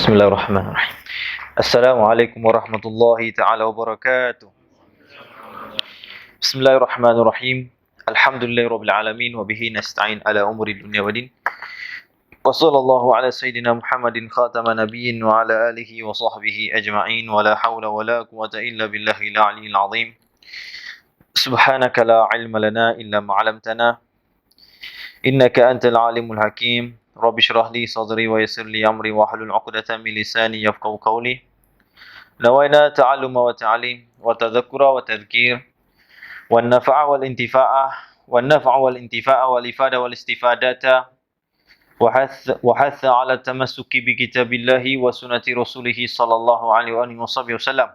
Bismillahirrahmanirrahim. Assalamualaikum warahmatullahi taala wabarakatuh. Bismillahirrahmanirrahim. Alhamdulillahirabbil alamin wa bihi nasta'in ala umuri dunya waddin. Wa sallallahu ala sayyidina Muhammadin khataman nabiyyin wa ala alihi wa sahbihi ajma'in wa la hawla wa la quwwata illa billahil aliyyil azim. Subhanaka la ilma lana illa ma 'allamtana innaka antal alimul hakim. Rabbi shrah li sadri wa yassir li amri wa hlul 'uqdatam min lisani yafqahu qawli. Nawaina ta'alluma wa ta'lim wa tadhakkura wa tadhkir wan naf'a wal intifa'ah wan naf'a wal intifa'a wal ifada wal istifadata wa hatha 'ala tamassuki bi kitabillahi wa sunnati rasulih sallallahu alaihi wa sallam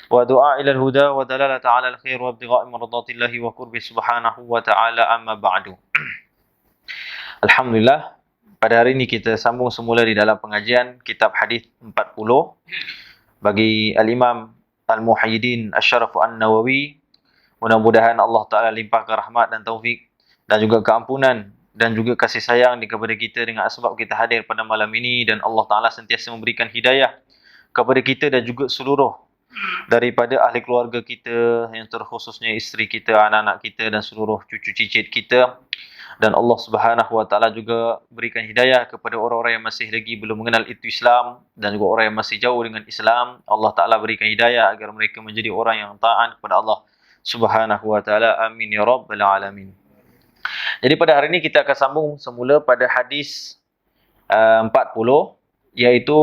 wa du'a ila al-huda wa dalalata 'ala al-khair wa ibtigha'i mardatillahi wa qurbi subhanahu wa ta'ala amma ba'du. Alhamdulillah, pada hari ini kita sambung semula di dalam pengajian kitab hadis 40 bagi Al-Imam Al-Muhyiddin Asy-Syaraf An-Nawawi. Mudah-mudahan Allah Ta'ala limpahkan rahmat dan taufik dan juga keampunan dan juga kasih sayang kepada kita dengan sebab kita hadir pada malam ini, dan Allah Ta'ala sentiasa memberikan hidayah kepada kita dan juga seluruh daripada ahli keluarga kita, yang terkhususnya isteri kita, anak-anak kita dan seluruh cucu cicit kita. Dan Allah Subhanahu wa taala juga berikan hidayah kepada orang-orang yang masih lagi belum mengenal itu Islam, dan juga orang yang masih jauh dengan Islam. Allah Taala berikan hidayah agar mereka menjadi orang yang taat kepada Allah Subhanahu wa taala. Amin ya rabbal alamin. Jadi pada hari ini kita akan sambung semula pada hadis 40, iaitu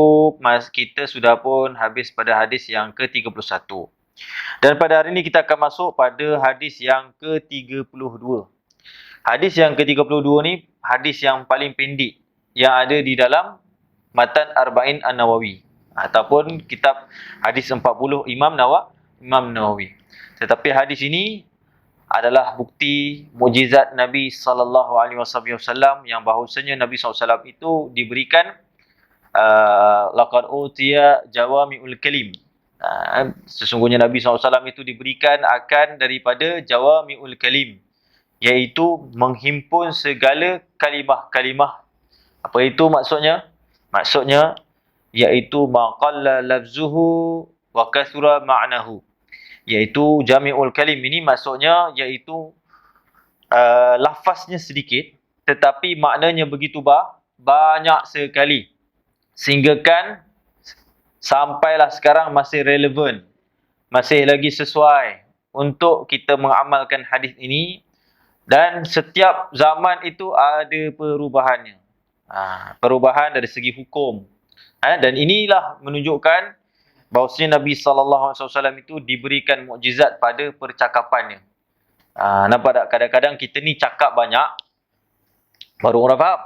kita sudah pun habis pada hadis yang ke-31. Dan pada hari ini kita akan masuk pada hadis yang ke-32. Hadis yang ke-32 ni hadis yang paling pendek yang ada di dalam Matan Arba'in An-Nawawi ataupun kitab hadis 40 Imam Nawawi. Tetapi hadis ini adalah bukti mukjizat Nabi sallallahu alaihi wasallam yang bahawasanya Nabi SAW itu diberikan laqad utiya jawami'ul kalim. Sesungguhnya Nabi SAW itu diberikan akan daripada jawami'ul kalim, iaitu menghimpun segala kalimah-kalimah. Apa itu maksudnya? Maksudnya iaitu maqalla lafzuhu wa kathura ma'nahu. Iaitu jami'ul kalim ini maksudnya iaitu lafaznya sedikit tetapi maknanya begitu banyak sekali, sehingga kan sampailah sekarang masih relevan, masih lagi sesuai untuk kita mengamalkan hadis ini. Dan setiap zaman itu ada perubahannya. Perubahan dari segi hukum. Dan inilah menunjukkan bahawasanya Nabi SAW itu diberikan mukjizat pada percakapannya. Nampak tak? Kadang-kadang kita ni cakap banyak, baru orang faham.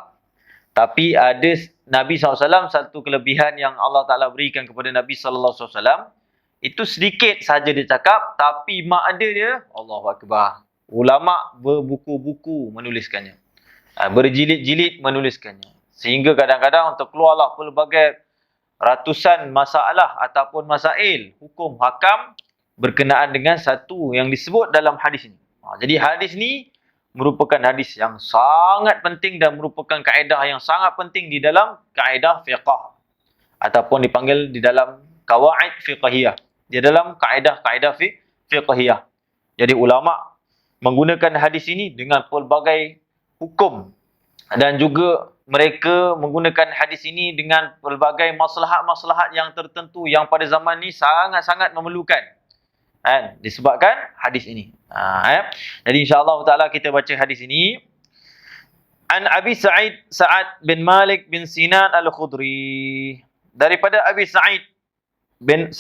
Tapi ada Nabi SAW, satu kelebihan yang Allah Ta'ala berikan kepada Nabi SAW, itu sedikit saja dia cakap, tapi makna dia, Allahu Akbar. Ulama berbuku-buku menuliskannya, berjilid-jilid menuliskannya, sehingga kadang-kadang terkeluarlah pelbagai ratusan masalah ataupun masail hukum hakam berkenaan dengan satu yang disebut dalam hadis ini. Jadi hadis ni merupakan hadis yang sangat penting dan merupakan kaedah yang sangat penting di dalam kaedah fiqh ataupun dipanggil di dalam qawaid fiqhiyah, di dalam kaedah-kaedah fiqhiyah. Jadi ulama menggunakan hadis ini dengan pelbagai hukum, dan juga mereka menggunakan hadis ini dengan pelbagai maslahat-maslahat yang tertentu yang pada zaman ini sangat-sangat memerlukan, disebabkan hadis ini. Jadi insya-Allah taala kita baca hadis ini. An Abi Sa'ad bin Malik bin Sinan Al-Khudri, daripada Abi Sa'id bin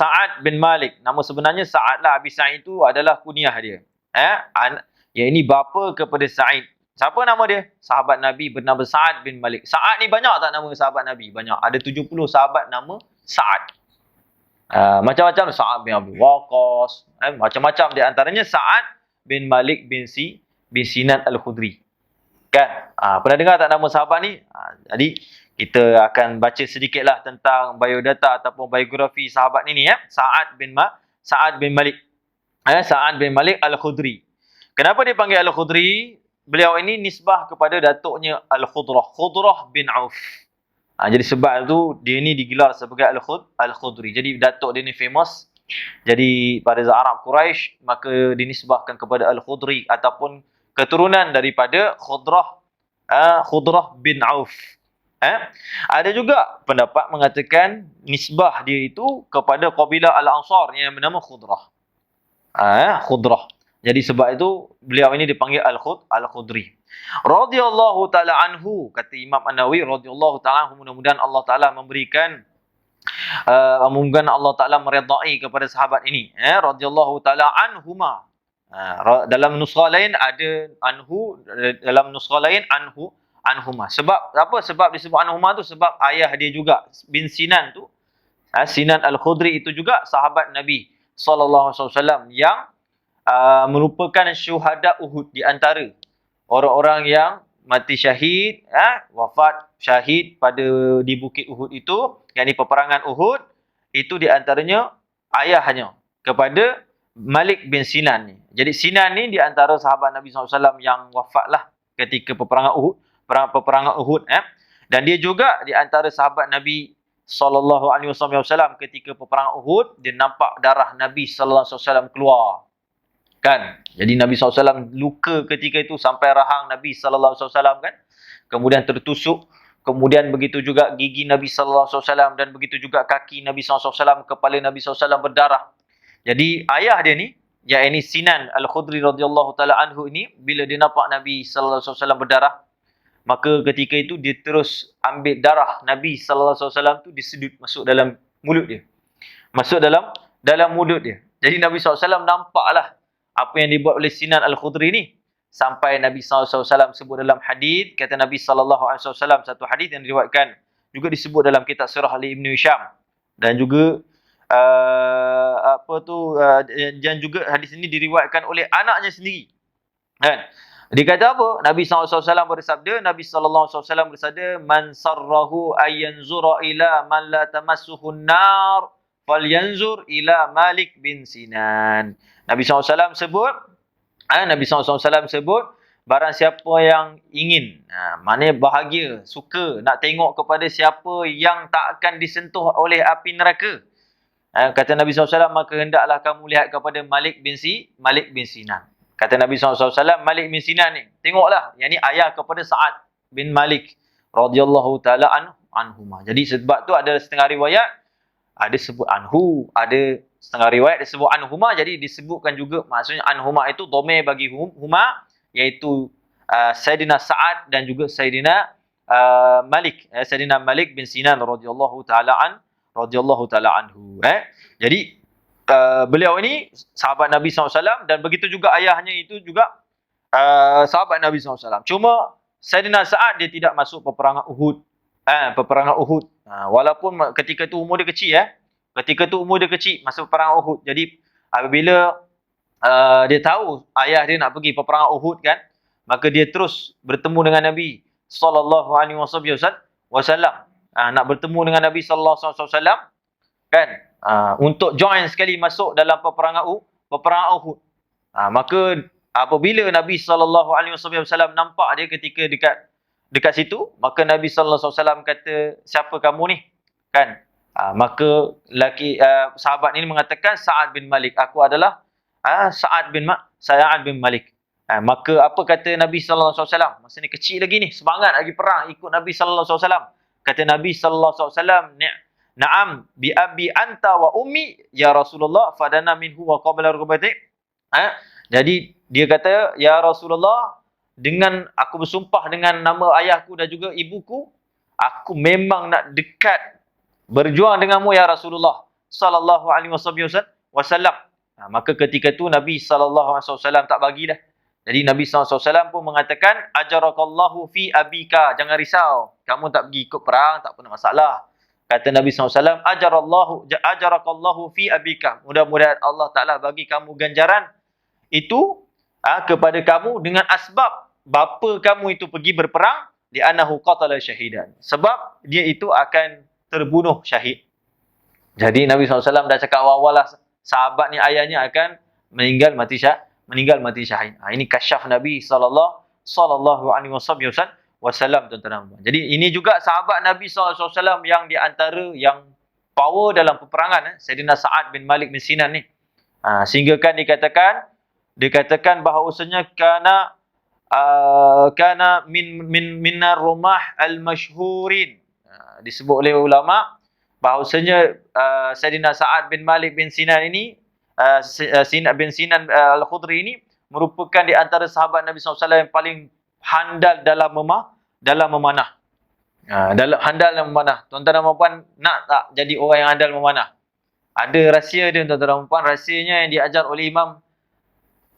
Malik. Nama sebenarnya Sa'ad lah. Abi Sa'id itu adalah kunyah dia. Ya, ini bapa kepada Sa'id. Siapa nama dia? Sahabat Nabi bernama Sa'ad bin Malik. Sa'ad ni banyak tak nama sahabat Nabi? Banyak. Ada 70 sahabat nama Sa'ad. Macam-macam. Sa'ad bin Abi Waqqas. Macam-macam. Di antaranya Sa'ad bin Malik bin Sinan Al-Khudri. Kan? Pernah dengar tak nama sahabat ni? Jadi, kita akan baca sedikitlah tentang biodata ataupun biografi sahabat ni ya. Sa'ad bin Malik. Sa'ad bin Malik Al-Khudri. Kenapa dia panggil Al-Khudri? Beliau ini nisbah kepada datuknya Al-Khudrah, Khudrah bin Auf. Jadi sebab tu dia ni digelar sebagai Al-Khudri. Jadi datuk dia ni famous. Jadi pada Arab Quraisy maka dinisbahkan kepada Al-Khudri ataupun keturunan daripada Khudrah bin Auf. Ada juga pendapat mengatakan nisbah dia itu kepada kabilah Al-Ansar yang bernama Khudrah. Khudrah. Jadi sebab itu beliau ini dipanggil Al-Khudri. Radhiyallahu taala anhu, kata Imam An-Nawawi radhiyallahu taala anhu, mudah-mudahan Allah taala memberikan mungkin Allah Ta'ala meredai kepada sahabat ini. Radhiyallahu ta'ala anhuma. Dalam nuskha lain ada anhu, dalam nuskha lain anhuma. Sebab apa? Sebab disebut anhuma tu sebab ayah dia juga bin Sinan tu. Sinan Al-Khudri itu juga sahabat Nabi sallallahu alaihi wasallam yang merupakan syuhada Uhud, di antara orang-orang yang mati syahid, wafat syahid di Bukit Uhud itu, yakni peperangan Uhud, itu di antaranya ayahnya kepada Malik bin Sinan ni. Jadi Sinan ni di antara sahabat Nabi SAW yang wafatlah ketika peperangan Uhud. Dan dia juga di antara sahabat Nabi SAW ketika peperangan Uhud, dia nampak darah Nabi SAW keluar. Kan? Jadi Nabi SAW luka ketika itu sampai rahang Nabi SAW kan. Kemudian tertusuk. Kemudian begitu juga gigi Nabi SAW dan begitu juga kaki Nabi SAW, kepala Nabi SAW berdarah. Jadi ayah dia ni, yakni Sinan Al-Khudri radhiyallahu taala anhu ini, bila dia nampak Nabi SAW berdarah, maka ketika itu dia terus ambil darah Nabi SAW tu disedut masuk dalam mulut dia. Masuk dalam mulut dia. Jadi Nabi SAW nampaklah apa yang dibuat oleh Sinan Al-Khudri ni. Sampai Nabi SAW sebut dalam hadis, kata Nabi SAW, satu hadis yang diriwayatkan juga disebut dalam kitab Sirah Ali Ibn Hisham, dan juga dan juga hadis ini diriwayatkan oleh anaknya sendiri. Kan? Dia kata apa? Nabi SAW bersabda, man sarrahu ayyanzura ila man la tamassuhun nar falyanzur ila Malik bin Sinan. Nabi SAW sebut, barang siapa yang ingin, maknanya bahagia, suka nak tengok kepada siapa yang tak akan disentuh oleh api neraka. Kata Nabi SAW, maka hendaklah kamu lihat kepada Malik bin Sinan. Kata Nabi SAW, Malik bin Sinan ni, tengoklah, yang ni ayah kepada Sa'ad bin Malik radhiyallahu ta'ala anhuma. Jadi sebab tu ada setengah riwayat, ada sebut anhu, ada setengah riwayat disebut anhuma, jadi disebutkan juga maksudnya anhuma itu dhamir bagi huma, iaitu Sayyidina Sa'ad dan juga Sayyidina Sayyidina Malik bin Sinan radhiyallahu taala anhu. Jadi beliau ini sahabat Nabi SAW dan begitu juga ayahnya itu juga sahabat Nabi SAW. Cuma Sayyidina Sa'ad dia tidak masuk peperangan Uhud. Walaupun ketika tu umur dia kecil, masa peperangan Uhud. Jadi apabila dia tahu ayah dia nak pergi peperangan Uhud kan, maka dia terus bertemu dengan Nabi sallallahu alaihi wasallam. Nak bertemu dengan Nabi sallallahu alaihi wasallam kan, untuk join sekali masuk dalam peperangan Uhud. Maka apabila Nabi sallallahu alaihi wasallam nampak dia ketika dekat situ, maka Nabi sallallahu alaihi wasallam kata, siapa kamu ni? Kan? Maka sahabat ini mengatakan, Sa'ad bin Malik. Aku adalah Sa'ad bin Malik. Maka apa kata Nabi sallallahu alaihi wasallam? Masa ni kecil lagi ni, semangat lagi perang ikut Nabi sallallahu alaihi wasallam. Kata Nabi sallallahu alaihi wasallam, "Na'am bi abi anta wa ummi ya Rasulullah fadana minhu wa qabla rubati." Jadi dia kata, ya Rasulullah, dengan aku bersumpah dengan nama ayahku dan juga ibuku, aku memang nak dekat berjuang denganmu ya Rasulullah sallallahu alaihi wasallam. Maka ketika tu Nabi sallallahu alaihi wasallam tak bagilah. Jadi Nabi sallallahu alaihi wasallam pun mengatakan, ajarakallahu fi abika, jangan risau, kamu tak pergi ikut perang tak pernah masalah. Kata Nabi SAW, ajarakallahu fi abika, mudah-mudahan Allah Ta'ala bagi kamu ganjaran itu kepada kamu dengan asbab bapa kamu itu pergi berperang, li'annahu qatala syahidan, sebab dia itu akan terbunuh syahid. Jadi Nabi SAW dah cakap awal-awal lah, sahabat ni ayahnya akan meninggal mati syahid. Ini kasyaf Nabi sallallahu alaihi wasallam, tuan-tuan dan puan. Jadi ini juga sahabat Nabi SAW yang di antara yang power dalam peperangan, Sayyidina Sa'ad bin Malik bin Sinan ni. Sehingga kan dikatakan bahawasanya kana minar rumah al-masyhurin. Disebut oleh ulama bahawasanya Sayyidina Sa'ad bin Malik bin Sinan ini, Sinan bin Sinan al-Khudri ini merupakan di antara sahabat Nabi SAW yang paling handal dalam memanah. Handal dalam memanah. Tuan-tuan dan puan, nak tak jadi orang yang handal memanah? Ada rahsia dia, tuan-tuan dan puan. Rahsianya yang diajar oleh Imam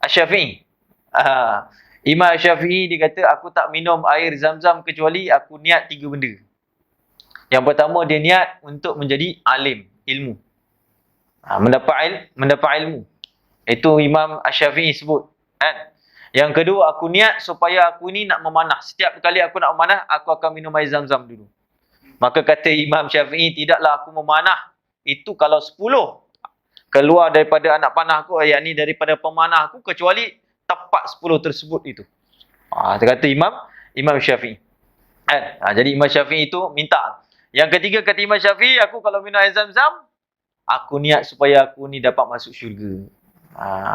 Asy-Syafi'i. Imam Asy-Syafi'i dia kata, aku tak minum air Zam-Zam kecuali aku niat 3 benda. Yang pertama, dia niat untuk menjadi alim, ilmu. Mendapat ilmu. Itu Imam Asy-Syafi'i sebut. Kan? Yang kedua, aku niat supaya aku ni nak memanah. Setiap kali aku nak memanah, aku akan minum air Zam-Zam dulu. Maka kata Imam Syafi'i, tidaklah aku memanah. Itu kalau 10 keluar daripada anak panah aku, yakni daripada pemanah aku, kecuali tepat 10 tersebut itu. Kata Imam Syafi'i. Kan? Jadi Imam Syafi'i itu minta. Yang ketiga kata Imam Syafi'i, aku kalau minum air Zam-Zam, aku niat supaya aku ni dapat masuk syurga.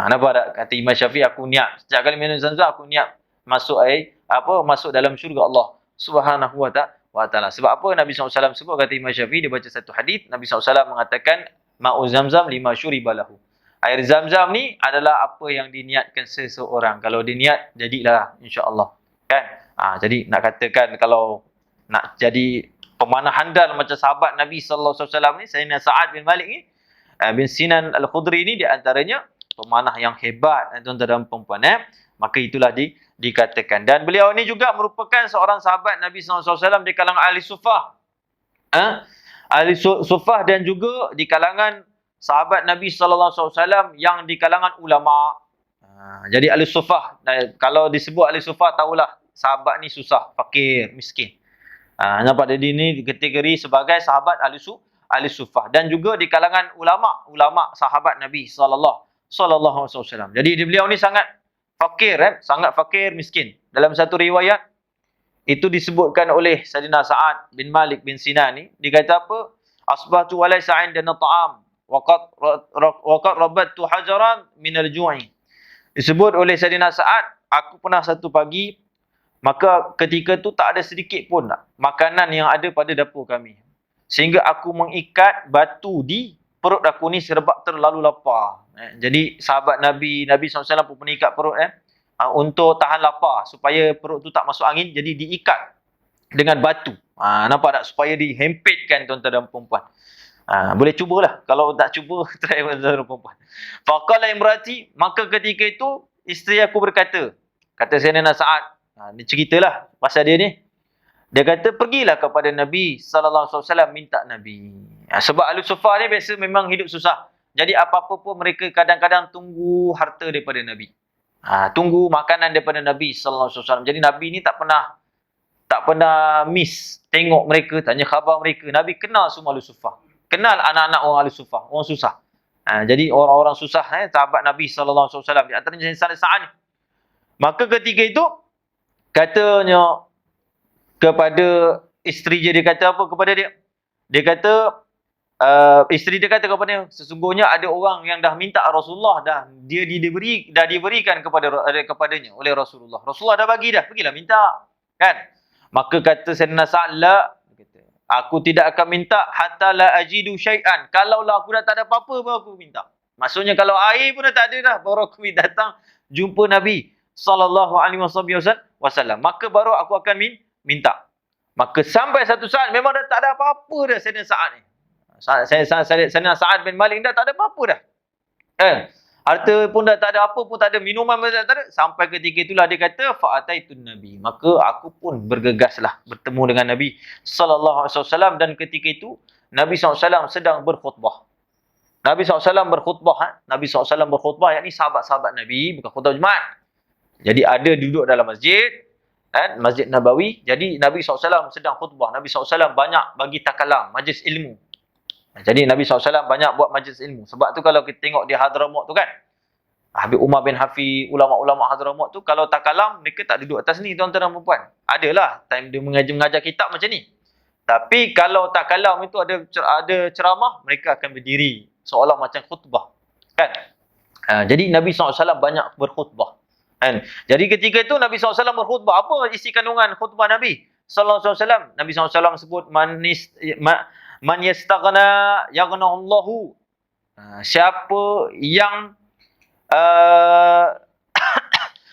Nampak tak? Kata Imam Syafi'i, aku niat. Setiap kali minum Zam-Zam, aku niat masuk dalam syurga Allah Subhanahu wa ta'ala. Sebab apa Nabi SAW sebut, kata Imam Syafi'i, dia baca satu hadis, Nabi SAW mengatakan, ma'u Zam-Zam lima syuribalahu. Air Zam-Zam ni adalah apa yang diniatkan seseorang. Kalau diniat, jadilah insya-Allah. Kan? Jadi nak katakan kalau nak jadi pemanah handal macam sahabat Nabi SAW ni, Sayyidina Sa'ad bin Malik ni, bin Sinan al-Khudri ni, di antaranya pemanah yang hebat, tuan-tuan dan puan-puan. Maka itulah dikatakan. Dan beliau ni juga merupakan seorang sahabat Nabi SAW di kalangan ahli sufah. Ahli sufah dan juga di kalangan sahabat Nabi SAW yang di kalangan ulama. Jadi ahli sufah, kalau disebut ahli sufah, tahulah sahabat ni susah, fakir, miskin. Nampak dia ni kategori sebagai sahabat ahli sufah. Dan juga di kalangan ulama sahabat Nabi SAW. Jadi beliau ni sangat fakir, sangat fakir, miskin. Dalam satu riwayat, itu disebutkan oleh Sayyidina Sa'ad bin Malik bin Sinan ni, dia kata apa? Asbahtu wa laysa 'indana ta'am wa qad rabattu hajaran min al-ju'i. Disebut oleh Sayyidina Sa'ad, aku pernah satu pagi, maka ketika tu tak ada sedikit pun makanan yang ada pada dapur kami. Sehingga aku mengikat batu di perut aku ni sebab terlalu lapar. Jadi sahabat Nabi SAW pun mengikat perut untuk tahan lapar, supaya perut tu tak masuk angin, jadi diikat dengan batu. Nampak tak? Supaya dihempitkan, tuan-tuan dan puan-puan. Boleh cubalah. Kalau tak cuba, try, tuan-tuan dan puan-puan. Faqala imrati, maka ketika itu isteri aku berkata, kata Sayyidina Sa'ad, ni ceritalah pasal dia ni. Dia kata, pergilah kepada Nabi SAW, minta Nabi. Sebab ahli sufah ni biasa memang hidup susah. Jadi apa-apa pun mereka kadang-kadang tunggu harta daripada Nabi. Tunggu makanan daripada Nabi SAW. Jadi Nabi ni tak pernah miss tengok mereka, tanya khabar mereka. Nabi kenal semua ahli sufah. Kenal anak-anak orang ahli sufah, orang susah. Jadi orang-orang susah, sahabat Nabi SAW. Di antaranya Sayyidina Sa'ad ni. Maka ketika itu, katanya kepada isteri dia kata apa kepada dia? Dia kata, isteri dia kata kepada dia, sesungguhnya ada orang yang dah minta Rasulullah, dah diberikan kepadanya oleh Rasulullah. Rasulullah dah bagi dah, pergilah minta. Kan? Maka kata Sayyidina Sa'ad, aku tidak akan minta hatta la ajidu syai'an. Kalaulah aku dah tak ada apa-apa, baru aku minta. Maksudnya kalau air pun dah tak ada dah, baru aku datang jumpa Nabi SAW. Maka baru aku akan minta. Maka sampai satu saat memang dah tak ada apa-apa dah Sayyidina Sa'ad ni. Sayyidina Sa'ad bin Malik dah tak ada apa-apa dah. Harta pun dah tak ada, apa pun tak ada, minuman pun tak ada. Sampai ketika itulah dia kata, fa'ataitun Nabi. Maka aku pun bergegaslah bertemu dengan Nabi SAW. Dan ketika itu Nabi SAW sedang berkhutbah. Nabi SAW berkhutbah. Nabi SAW berkhutbah, yakni sahabat-sahabat Nabi, bukan khutbah Jumaat. Jadi ada duduk dalam masjid, Masjid Nabawi. Jadi Nabi SAW sedang khutbah. Nabi SAW banyak bagi takalam, majlis ilmu. Jadi Nabi SAW banyak buat majlis ilmu. Sebab tu kalau kita tengok di Hadramaut tu kan, Habib Umar bin Hafiz, ulama-ulama Hadramaut tu kalau tak kalam, mereka tak duduk atas ni tuan-tuan dan puan. Adalah time dia mengajar kitab macam ni. Tapi kalau tak kalam itu ada ceramah, mereka akan berdiri seolah macam khutbah. Kan? Jadi Nabi SAW banyak berkhutbah. Kan? Jadi ketika itu Nabi SAW berkhutbah. Apa isi kandungan khutbah Nabi SAW? Nabi SAW sebut man yastaghna yaghnahullahu. Siapa yang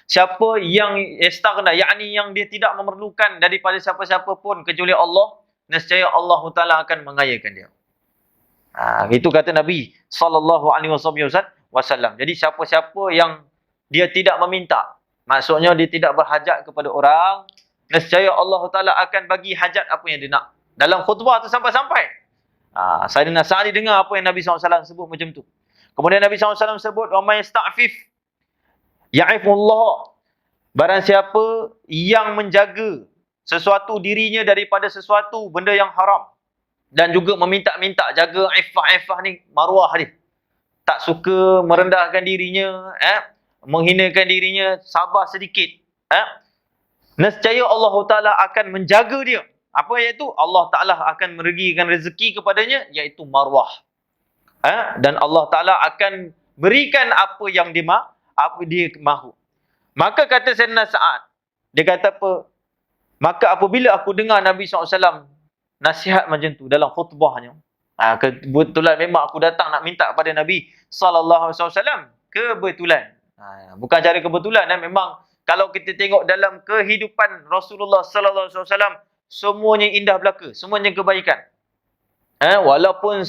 siapa yang yastaghna, yakni yang dia tidak memerlukan daripada siapa-siapa pun kecuali Allah, nescaya Allah Taala akan mengayakan dia. Itu kata Nabi sallallahu alaihi wasallam. Jadi siapa-siapa yang dia tidak meminta, maksudnya dia tidak berhajat kepada orang, nescaya Allah Taala akan bagi hajat apa yang dia nak. Dalam khutbah tu sampai-sampai. Sayyidina Sa'di dengar apa yang Nabi SAW sebut macam tu. Kemudian Nabi SAW sebut, "Wa may yasta'fif ya'ifullah." Barang siapa yang menjaga sesuatu dirinya daripada sesuatu benda yang haram dan juga meminta-minta jaga ifah ni, maruah dia. Tak suka merendahkan dirinya, menghinakan dirinya, sabar sedikit. Nescaya Allah Taala akan menjaga dia. Apa iaitu? Allah Ta'ala akan meregikan rezeki kepadanya, iaitu marwah. Dan Allah Ta'ala akan berikan apa yang dia mahu. Maka kata Sayyidina Sa'ad, dia kata apa? Maka apabila aku dengar Nabi SAW nasihat macam tu dalam khutbahnya, kebetulan memang aku datang nak minta kepada Nabi SAW. Kebetulan. Bukan cara kebetulan. Memang kalau kita tengok dalam kehidupan Rasulullah SAW, semuanya indah belaka, semuanya kebaikan. Walaupun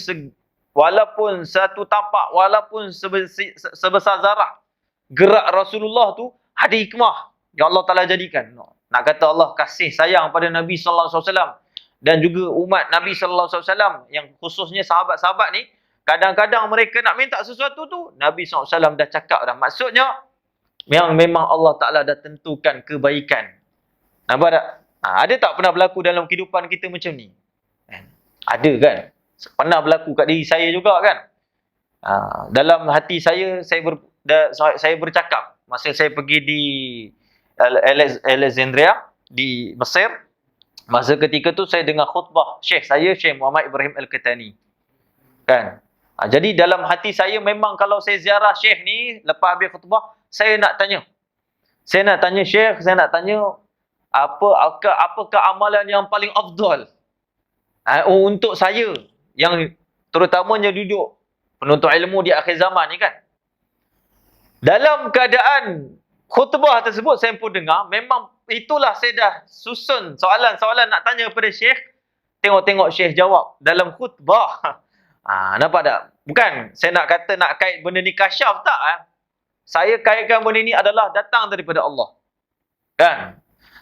satu tapak, walaupun sebesar zarah, gerak Rasulullah tu ada hikmah yang Allah Taala jadikan. Nak kata Allah kasih sayang pada Nabi sallallahu alaihi wasallam dan juga umat Nabi sallallahu alaihi wasallam, yang khususnya sahabat-sahabat ni, kadang-kadang mereka nak minta sesuatu tu, Nabi sallallahu alaihi wasallam dah cakap dah. Maksudnya yang memang Allah Taala dah tentukan kebaikan. Nampak tak? Ada tak pernah berlaku dalam kehidupan kita macam ni? Ada kan? Pernah berlaku kat diri saya juga kan? Dalam hati saya, saya bercakap masa saya pergi di Alexandria di Mesir. Masa ketika tu saya dengar khutbah Syekh saya, Syekh Muhammad Ibrahim Al-Katani. Kan? Jadi dalam hati saya memang kalau saya ziarah Syekh ni lepas habis khutbah, saya nak tanya. Saya nak tanya Syekh, saya nak tanya apakah amalan yang paling afdal untuk saya yang terutamanya duduk penuntut ilmu di akhir zaman ni kan. Dalam keadaan khutbah tersebut saya pun dengar, memang itulah saya dah susun soalan-soalan nak tanya kepada Syekh. Tengok-tengok Syekh jawab dalam khutbah. Nampak tak? Bukan saya nak kata nak kait benda ni kasyaf tak. Saya kaitkan benda ni adalah datang daripada Allah. Kan?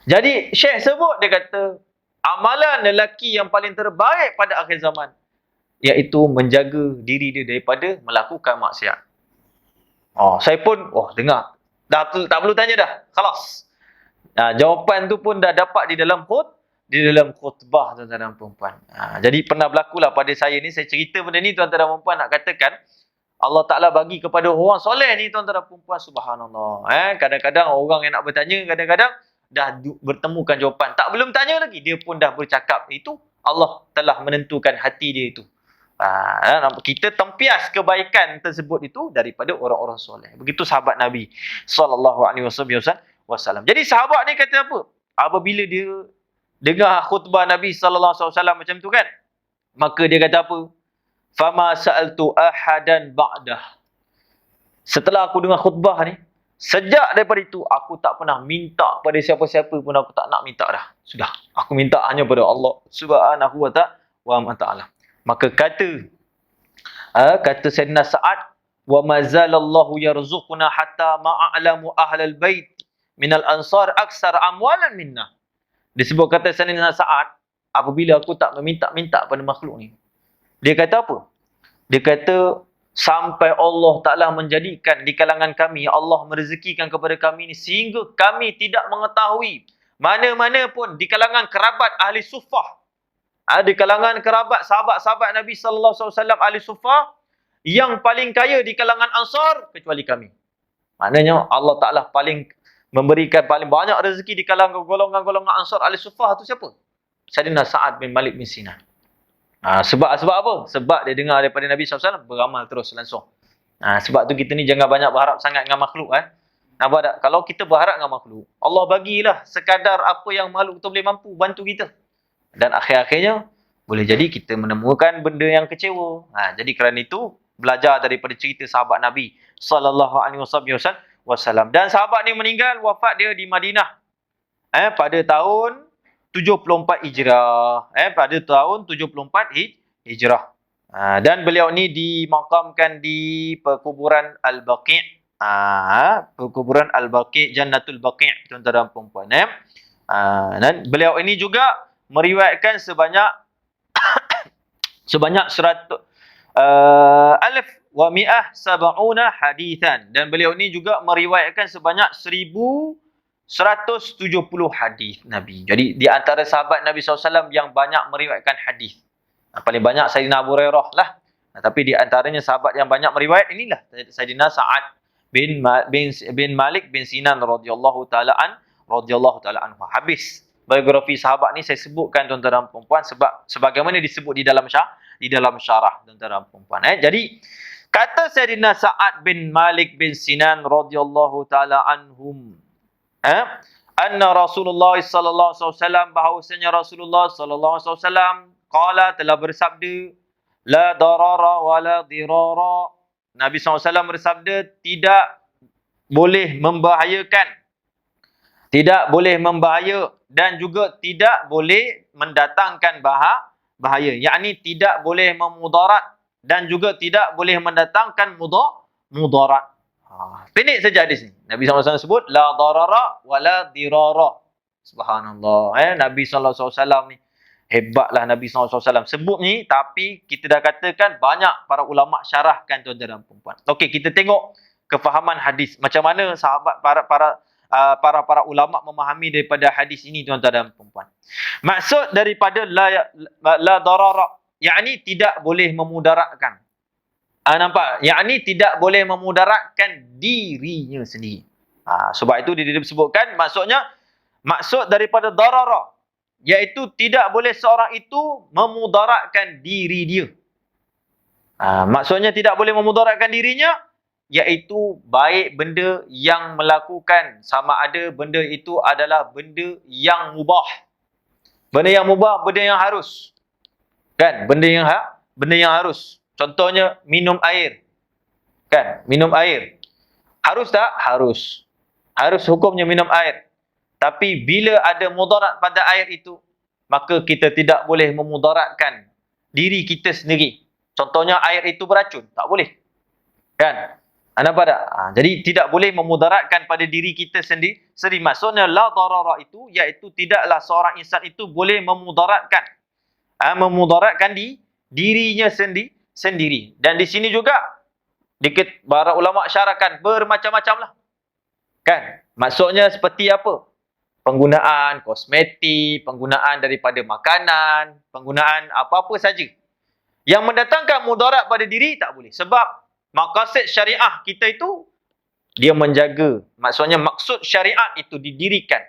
Jadi Syekh sebut, dia kata amalan lelaki yang paling terbaik pada akhir zaman iaitu menjaga diri dia daripada melakukan maksiat. Saya pun dengar. Dah tak perlu tanya dah. Khalas. Jawapan tu pun dah dapat di dalam khutbah tuan-tuan dan puan-puan. Jadi pernah berlakulah pada saya ni, saya cerita benda ni tuan-tuan dan puan-puan, nak katakan Allah Ta'ala bagi kepada orang soleh ni tuan-tuan dan puan-puan, subhanallah. Kadang-kadang orang yang nak bertanya, kadang-kadang dah bertemukan jawapan. Tak belum tanya lagi, dia pun dah bercakap. Itu Allah telah menentukan hati dia itu. Kita tempias kebaikan tersebut itu daripada orang-orang soleh. Begitu sahabat Nabi sallallahu alaihi wasallam. Jadi sahabat ni kata apa? Apabila dia dengar khutbah Nabi sallallahu alaihi wasallam macam tu kan, maka dia kata apa? Fama sa'altu ahadan ba'dah. Setelah aku dengar khutbah ni, sejak daripada itu, aku tak pernah minta pada siapa-siapa pun, aku tak nak minta dah. Sudah, aku minta hanya pada Allah subhanahu wa ta'ala. Maka kata Sayyidina Sa'ad, wa mazalallahu yarzuquna hatta ma'a'lamu ahlal bait minal ansar aksar amwalan minna. Disebut kata Sayyidina Sa'ad, apabila aku tak meminta-minta pada makhluk ni, dia kata apa? Dia kata sampai Allah Ta'ala menjadikan di kalangan kami, Allah merezekikan kepada kami ni, sehingga kami tidak mengetahui mana-mana pun di kalangan kerabat ahli suffah, di kalangan kerabat sahabat-sahabat Nabi sallallahu alaihi wasallam ahli suffah, yang paling kaya di kalangan Ansar kecuali kami. Maknanya Allah Ta'ala paling memberikan paling banyak rezeki di kalangan golongan-golongan Ansar Al-Suffah tu siapa? Sayyidina Sa'ad bin Malik bin Sinan. Sebab apa? Sebab dia dengar daripada Nabi SAW, beramal terus langsung. Sebab tu kita ni jangan banyak berharap sangat dengan makhluk. Nampak tak? Kalau kita berharap dengan makhluk, Allah bagilah sekadar apa yang makhluk tu boleh mampu bantu kita. Dan akhir-akhirnya, boleh jadi kita menemukan benda yang kecewa. Jadi kerana itu, belajar daripada cerita sahabat Nabi SAW. Dan sahabat ni meninggal, wafat dia di Madinah. Pada tahun 74 Hijrah. Pada tahun 74 Hijrah. Dan beliau ni dimakamkan di perkuburan Al-Baqi'. Perkuburan Al-Baqi', Jannatul Baqi', tuan-tuan dan puan-puan. Dan beliau ini juga meriwayatkan sebanyak 1,170 hadithan. Dan beliau ini juga meriwayatkan sebanyak 1,170 hadis Nabi. Jadi di antara sahabat Nabi SAW yang banyak meriwayatkan hadis. Paling banyak Sayyidina Abu Hurairah lah. Tapi di antaranya sahabat yang banyak meriwayat inilah Sayyidina Sa'ad bin Malik bin Sinan radhiyallahu taala anhu. Habis biografi sahabat ni saya sebutkan tuan-tuan dan puan-puan sebab sebagaimana disebut di dalam syarah tuan-tuan dan puan-puan. Jadi kata Sayyidina Sa'ad bin Malik bin Sinan radhiyallahu taala anhum, anna Rasulullah sallallahu alaihi wasallam, bahawasanya Rasulullah sallallahu alaihi wasallam qala, telah bersabda, la darara wa la dirara. Nabi SAW bersabda, tidak boleh membahayakan, tidak boleh membahaya, dan juga tidak boleh mendatangkan bahaya. Yakni tidak boleh memudarat dan juga tidak boleh mendatangkan mudarat. Pendek saja hadis ni. Nabi SAW sebut la darara wa la dirara. Subhanallah. Nabi SAW ni hebatlah. Nabi SAW sebut ni, tapi kita dah katakan banyak para ulama syarahkan tuan-tuan dan puan-puan. Okey, kita tengok kefahaman hadis. Macam mana sahabat para ulama memahami daripada hadis ini tuan-tuan dan puan-puan. Maksud daripada la darara, yakni tidak boleh memudaratkan. Nampak? Yakni tidak boleh memudaratkan dirinya sendiri. Sebab itu dia disebutkan maksud daripada darara, iaitu tidak boleh seorang itu memudaratkan diri dia. Maksudnya tidak boleh memudaratkan dirinya, iaitu baik benda yang melakukan, sama ada benda itu adalah benda yang mubah. Benda yang mubah, benda yang harus. Kan? Benda yang harus. Contohnya minum air. Kan? Minum air. Harus tak? Harus. Harus hukumnya minum air. Tapi bila ada mudarat pada air itu, maka kita tidak boleh memudaratkan diri kita sendiri. Contohnya air itu beracun. Tak boleh. Kan? Nampak tak? Jadi tidak boleh memudaratkan pada diri kita sendiri. Maksudnya la darara itu, iaitu tidaklah seorang insan itu boleh memudaratkan. Memudaratkan dirinya sendiri. Dan di sini juga para ulama syarahkan bermacam-macam lah. Kan? Maksudnya seperti apa? Penggunaan kosmetik, penggunaan daripada makanan, penggunaan apa-apa saja yang mendatangkan mudarat pada diri, tak boleh. Sebab maqasid syariah kita itu, dia menjaga. Maksudnya maksud syariat itu didirikan.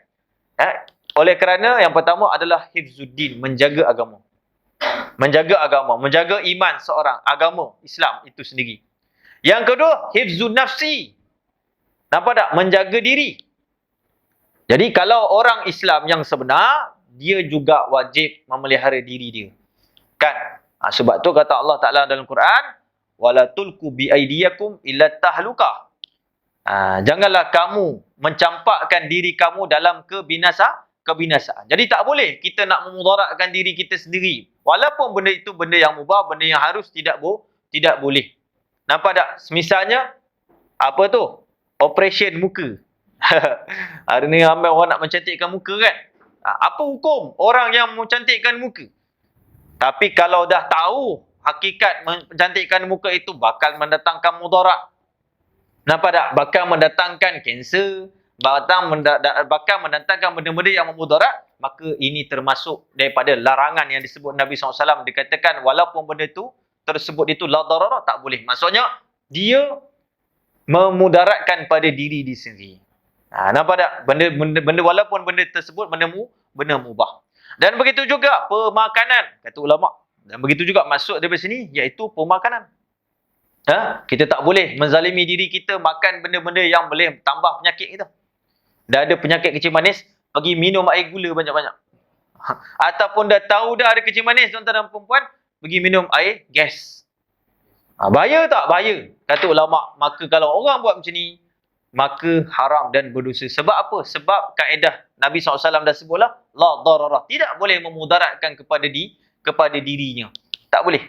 Oleh kerana yang pertama adalah hifzuddin, menjaga agama. Menjaga agama, menjaga iman seorang, agama Islam itu sendiri. Yang kedua, hifzun nafsi. Nampak tak? Menjaga diri. Jadi kalau orang Islam yang sebenar, dia juga wajib memelihara diri dia. Kan? Sebab tu kata Allah Ta'ala dalam Quran, wala tulku bi aydiyakum illa tahlukah. Janganlah kamu mencampakkan diri kamu dalam kebinasaan. Jadi tak boleh kita nak memudaratkan diri kita sendiri. Walaupun benda itu benda yang mubah, benda yang harus, tidak boleh. Nampak tak? Misalnya apa tu? Operation muka. Hari ni ramai orang nak mencantikkan muka kan? Apa hukum orang yang mencantikkan muka? Tapi kalau dah tahu hakikat mencantikkan muka itu bakal mendatangkan mudarat. Nampak tak? Bakal mendatangkan kanser, bakal mendatangkan benda-benda yang memudarat, maka ini termasuk daripada larangan yang disebut Nabi SAW. Dikatakan walaupun benda itu tersebut itu la darara, tak boleh. Maksudnya dia memudaratkan pada diri di sendiri. Nampak tak? Benda walaupun benda tersebut benda mubah. Dan begitu juga pemakanan, kata ulama. Dan begitu juga masuk daripada sini iaitu pemakanan. Kita tak boleh menzalimi diri kita makan benda-benda yang boleh tambah penyakit kita. Dah ada penyakit kencing manis, pergi minum air gula banyak-banyak. Ataupun dah tahu dah ada kencing manis tuan-tuan dan perempuan, pergi minum air gas. Bahaya tak? Bahaya. Kata ulama, maka kalau orang buat macam ni, maka haram dan berdosa. Sebab apa? Sebab kaedah Nabi SAW dah sebutlah, la dararah. Tidak boleh memudaratkan kepada dirinya. Tak boleh.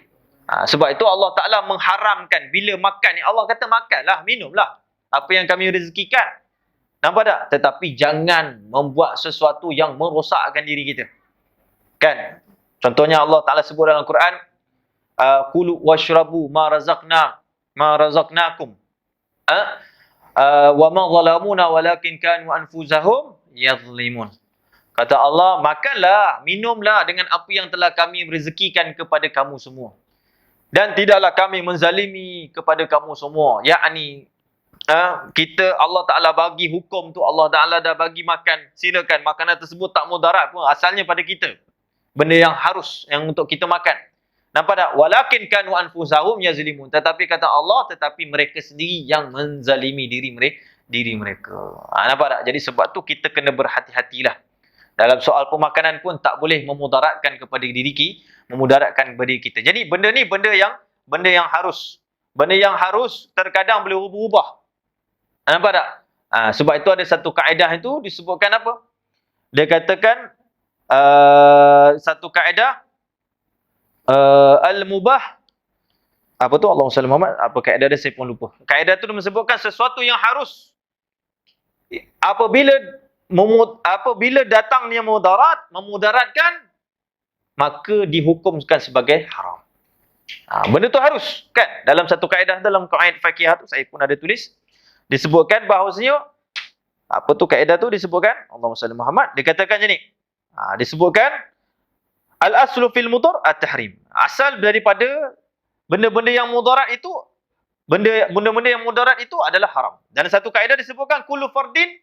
Sebab itu Allah Ta'ala mengharamkan bila makan ni. Allah kata makanlah, minumlah apa yang kami rezekikan. Nampak tak? Tetapi jangan membuat sesuatu yang merosakkan diri kita. Kan? Contohnya Allah Ta'ala sebut dalam Quran, kulu washrabu ma razaqnakum. Wa ma zalamuna walakin kanu anfusahum yadhlimun. Kata Allah, makanlah, minumlah dengan apa yang telah kami rezekikan kepada kamu semua. Dan tidaklah kami menzalimi kepada kamu semua. Yakni kita Allah Ta'ala bagi hukum tu, Allah Ta'ala dah bagi makan, silakan makanan tersebut tak mudarat pun, asalnya pada kita. Benda yang harus, yang untuk kita makan. Nampak tak? Walakin kanu anfusahum yazlimun. Tetapi kata Allah, tetapi mereka sendiri yang menzalimi diri mereka. Nampak tak? Jadi sebab tu kita kena berhati-hatilah. Dalam soal pemakanan pun tak boleh memudaratkan kepada diri kita, memudaratkan kepada kita. Jadi benda ni benda yang harus. Benda yang harus terkadang boleh berubah. Nampak tak? Sebab itu ada satu kaedah itu disebutkan apa? Dia katakan satu kaedah al-mubah, apa tu, Allahumma salli Muhammad, apa kaedah dia saya pun lupa. Kaedah tu disebutkan sesuatu yang harus. Apabila datangnya memudaratkan, maka dihukumkan sebagai haram. Benda tu harus, kan? Dalam satu kaedah dalam kaedah fiqh tu saya pun ada tulis, disebutkan bahawasanya apa tu kaedah tu disebutkan, Allahumma salli Muhammad, dikatakan macam ni. Disebutkan al-aslu fil mudar at-tahrim. Asal daripada benda-benda yang mudarat itu, benda-benda yang mudarat itu adalah haram. Dan satu kaedah disebutkan kullu fardin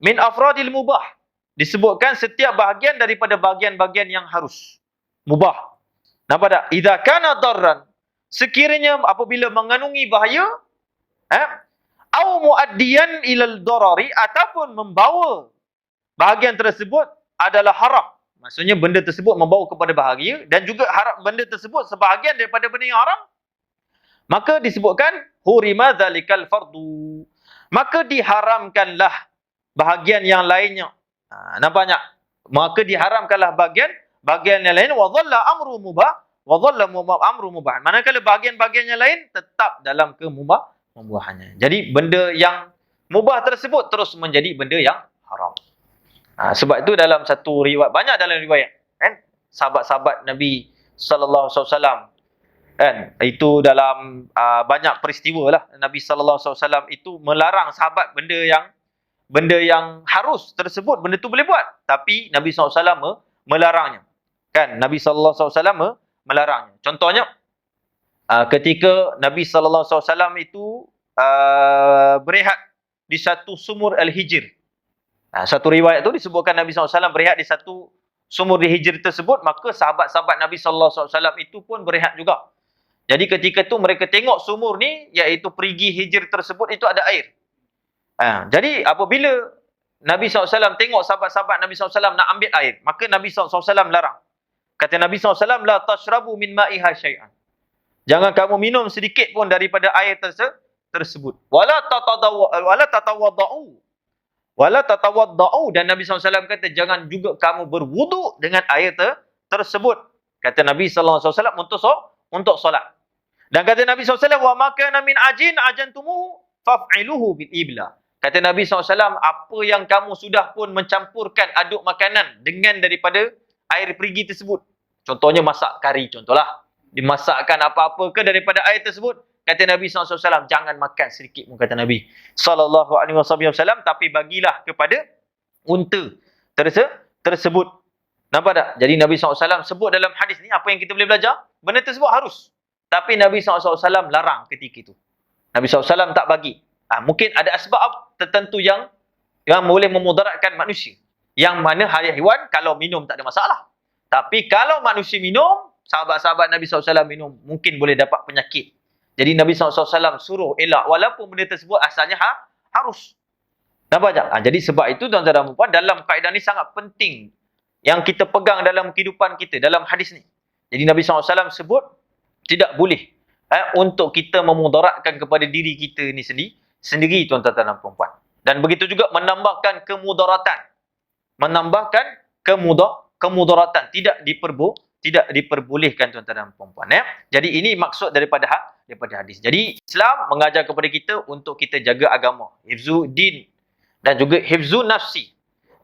min afradil mubah. Disebutkan setiap bahagian daripada bahagian-bahagian yang harus. Mubah. Nampak tak? Idza kana darran, sekiranya apabila mengandungi bahaya, au muaddiyan ilal darari, ataupun membawa bahagian tersebut adalah haram. Maksudnya benda tersebut membawa kepada bahaya dan juga benda tersebut sebahagian daripada benda yang haram, maka disebutkan hurima zalikal fardu. Maka diharamkanlah bahagian yang lainnya. Nampaknya? Maka diharamkanlah bahagian yang lain, wa dhalla amru mubah, wa dhalla amru mubah. Manakala bahagian-bahagian yang lain tetap dalam kemubahannya. Jadi benda yang mubah tersebut terus menjadi benda yang haram. Sebab itu dalam satu riwayat, banyak dalam riwayat, kan? Sahabat-sahabat Nabi sallallahu alaihi wasallam, kan? Itu dalam banyak peristiwa lah, Nabi sallallahu alaihi wasallam itu melarang sahabat benda yang harus tersebut, benda tu boleh buat, tapi Nabi sallallahu alaihi wasallam melarangnya. Kan? Nabi sallallahu alaihi wasallam melarangnya. Contohnya ketika Nabi sallallahu alaihi wasallam itu berehat di satu sumur Al-Hijr. Satu riwayat tu disebutkan Nabi SAW berehat di satu sumur di Hijr tersebut, maka sahabat-sahabat Nabi SAW itu pun berehat juga. Jadi ketika tu mereka tengok sumur ni, iaitu perigi Hijr tersebut itu ada air. Jadi apabila Nabi SAW tengok sahabat-sahabat Nabi SAW nak ambil air, maka Nabi SAW larang. Kata Nabi SAW, la tashrabu min ma'iha syai'an. Jangan kamu minum sedikit pun daripada air tersebut. Wala tatawadda'u. Wala tatawadda'u, dan Nabi SAW kata jangan juga kamu berwuduk dengan air tersebut. Kata Nabi SAW untuk solat. Dan kata Nabi SAW, wa makana min ajin ajantumu faf'iluhu bil ibla. Kata Nabi SAW, apa yang kamu sudah pun mencampurkan aduk makanan dengan daripada air perigi tersebut. Contohnya masak kari, contohlah. Dimasakkan apa-apa ke daripada air tersebut. Kata Nabi SAW, jangan makan sedikit pun, kata Nabi SAW, tapi bagilah kepada unta tersebut. Nampak tak? Jadi Nabi SAW sebut dalam hadis ni, apa yang kita boleh belajar? Benda tersebut harus. Tapi Nabi SAW larang ketika itu. Nabi SAW tak bagi. Mungkin ada asbab tertentu yang boleh memudaratkan manusia. Yang mana haiwan kalau minum tak ada masalah. Tapi kalau manusia minum, sahabat-sahabat Nabi SAW minum, mungkin boleh dapat penyakit. Jadi Nabi SAW suruh elak walaupun benda tersebut asalnya harus. Nampak tak? Jadi sebab itu tuan-tuan dan puan, dalam kaedah ni sangat penting yang kita pegang dalam kehidupan kita, dalam hadis ni. Jadi Nabi SAW sebut tidak boleh untuk kita memudaratkan kepada diri kita ni sendiri tuan-tuan dan puan. Dan begitu juga menambahkan kemudaratan. Kemudaratan tidak diperbolehkan tuan-tuan dan puan. Jadi ini maksud daripada hadis. Jadi Islam mengajar kepada kita untuk kita jaga agama, hifzu din dan juga hifzu nafsi.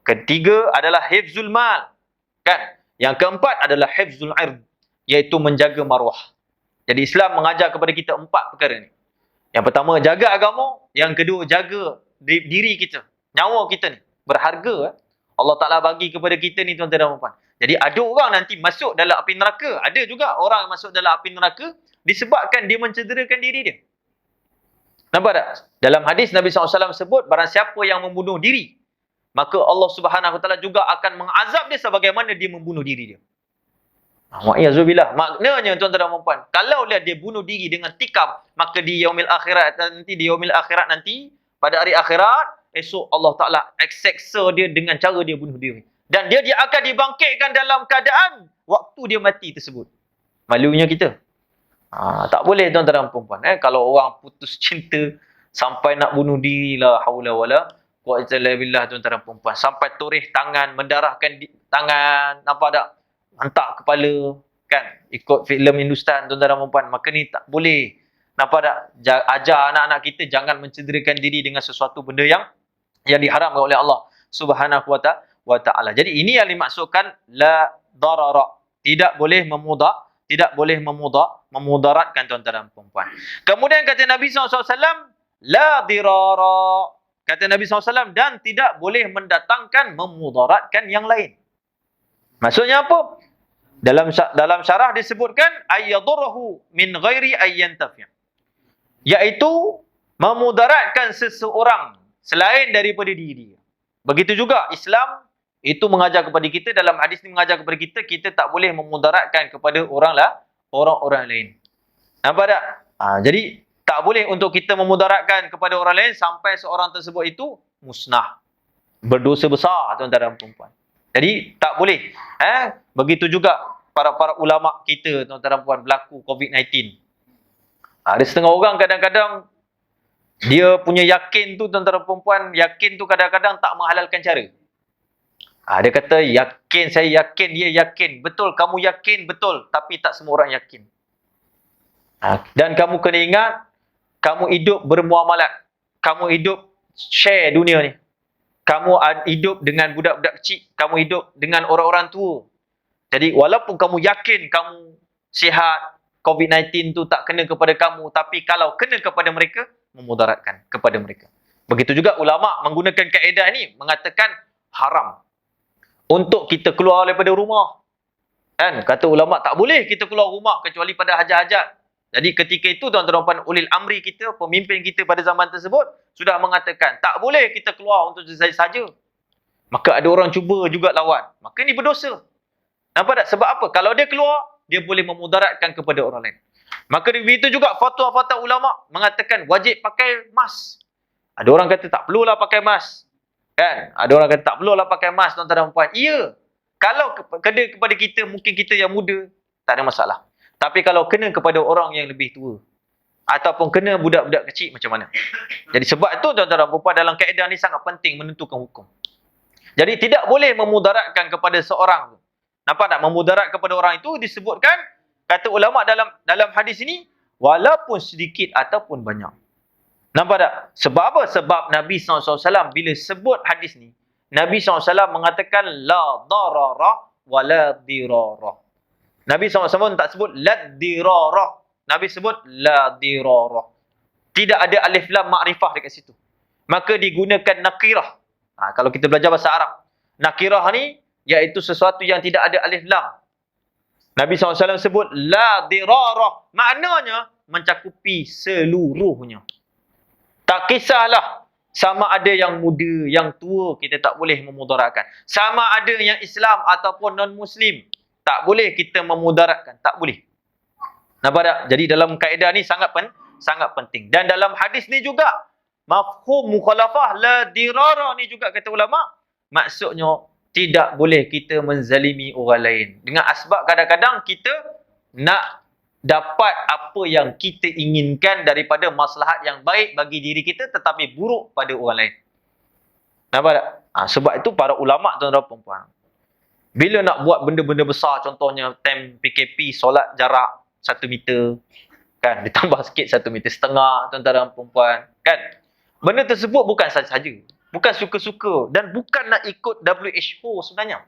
Ketiga adalah hifzul mal, kan? Yang keempat adalah hifzul ird, iaitu menjaga maruah. Jadi Islam mengajar kepada kita 4 perkara ni. Yang pertama jaga agama, yang kedua jaga diri kita, nyawa kita ni berharga. Allah Ta'ala bagi kepada kita ni tuan-tuan dan puan. Jadi ada orang nanti masuk dalam api neraka. Ada juga orang masuk dalam api neraka disebabkan dia mencederakan diri dia. Nampak tak? Dalam hadis Nabi SAW sebut, barang siapa yang membunuh diri, maka Allah Subhanahu Wa Ta'ala juga akan mengazab dia sebagaimana dia membunuh diri dia. Wa'iyyazubillah. Maknanya tuan-tuan dan puan, kalau dia bunuh diri dengan tikam, maka di yaumil akhirat nanti, pada hari akhirat, esok Allah Ta'ala seksa dia dengan cara dia bunuh diri. Dan dia akan dibangkitkan dalam keadaan waktu dia mati tersebut. Malunya kita. Tak boleh tuan-tuan dan puan. Kalau orang putus cinta sampai nak bunuh diri, la haula wala quwwata illa billah tuan-tuan dan puan. Sampai toreh tangan, mendarahkan tangan, nampak tak? Hantak kepala, kan? Ikut filem Hindustan tuan-tuan dan puan. Maka ni tak boleh. Nampak tak? Ajar anak-anak kita jangan mencederakan diri dengan sesuatu benda yang diharamkan oleh Allah Subhanahu wa Ta'ala. Jadi ini yang dimaksudkan la darara. Tidak boleh memudaratkan tuan-tuan dan puan. Kemudian kata Nabi SAW, la dirara. Kata Nabi SAW, dan tidak boleh mendatangkan memudaratkan yang lain. Maksudnya apa? Dalam syarah disebutkan ayyadurruhu min ghairi ayyantafi'. Iaitu memudaratkan seseorang selain daripada diri. Begitu juga Islam itu mengajar kepada kita, dalam hadis ni mengajar kepada kita tak boleh memudaratkan kepada orang lain. Nampak tak? Jadi tak boleh untuk kita memudaratkan kepada orang lain sampai seorang tersebut itu musnah. Berdosa besar tuan-tuan dan puan. Jadi tak boleh. Begitu juga para ulama kita tuan-tuan dan puan berlaku COVID-19. Ada setengah orang kadang-kadang dia punya yakin tu tuan-tuan dan puan, yakin tu kadang-kadang tak menghalalkan cara. Dia kata yakin, saya yakin, dia yakin. Betul, kamu yakin, betul. Tapi tak semua orang yakin. Dan kamu kena ingat, kamu hidup bermuamalat. Kamu hidup share dunia ni. Kamu hidup dengan budak-budak kecil. Kamu hidup dengan orang-orang tua. Jadi walaupun kamu yakin kamu sihat, COVID-19 tu tak kena kepada kamu, tapi kalau kena kepada mereka, memudaratkan kepada mereka. Begitu juga ulama menggunakan kaedah ni, mengatakan haram untuk kita keluar daripada rumah. Kan? Kata ulama tak boleh kita keluar rumah kecuali pada hajat-hajat. Jadi ketika itu tuan-tuan dan puan, ulil amri kita, pemimpin kita pada zaman tersebut sudah mengatakan tak boleh kita keluar untuk saja. Maka ada orang cuba juga lawan. Maka ni berdosa. Nampak tak? Sebab apa? Kalau dia keluar, dia boleh memudaratkan kepada orang lain. Maka begitu juga fatwa-fatwa ulama mengatakan wajib pakai mask. Ada orang kata tak perlulah pakai mask. Kan? Ada orang kata tak perlulah pakai mask tuan-tuan dan puan. Ya. Kalau kena kepada kita, mungkin kita yang muda, tak ada masalah. Tapi kalau kena kepada orang yang lebih tua, ataupun kena budak-budak kecil, macam mana? Jadi sebab itu tuan-tuan dan puan, dalam kaedah ni sangat penting menentukan hukum. Jadi tidak boleh memudaratkan kepada seorang. Nampak tak? Memudarat kepada orang itu disebutkan, kata ulama dalam hadis ini, walaupun sedikit ataupun banyak. Nampak tak? Sebab apa? Sebab Nabi SAW bila sebut hadis ni, Nabi SAW mengatakan la darara wa la dirara. Nabi SAW tak sebut la dirara. Nabi sebut la dirara. Tidak ada alif lam ma'rifah dekat situ. Maka digunakan nakirah. Kalau kita belajar bahasa Arab, nakirah ni iaitu sesuatu yang tidak ada alif lam. Nabi SAW sebut la dirara. Maknanya mencakupi seluruhnya. Tak kisahlah sama ada yang muda, yang tua, kita tak boleh memudaratkan. Sama ada yang Islam ataupun non-Muslim, tak boleh kita memudaratkan. Tak boleh. Nampak tak? Jadi dalam kaedah ni sangat penting. Dan dalam hadis ni juga, mafhum mukhalafah la dirara ni juga kata ulama, maksudnya tidak boleh kita menzalimi orang lain. Dengan asbab kadang-kadang kita nak dapat apa yang kita inginkan daripada maslahat yang baik bagi diri kita tetapi buruk pada orang lain. Nampak tak? Sebab itu para ulama' tuan-tuan dan puan-puan, bila nak buat benda-benda besar, contohnya time PKP, solat jarak 1 meter, kan, ditambah sikit 1,5 meter, tuan-tuan dan puan-puan, kan. Benda tersebut bukan saja-saja, bukan suka-suka dan bukan nak ikut WHO sebenarnya.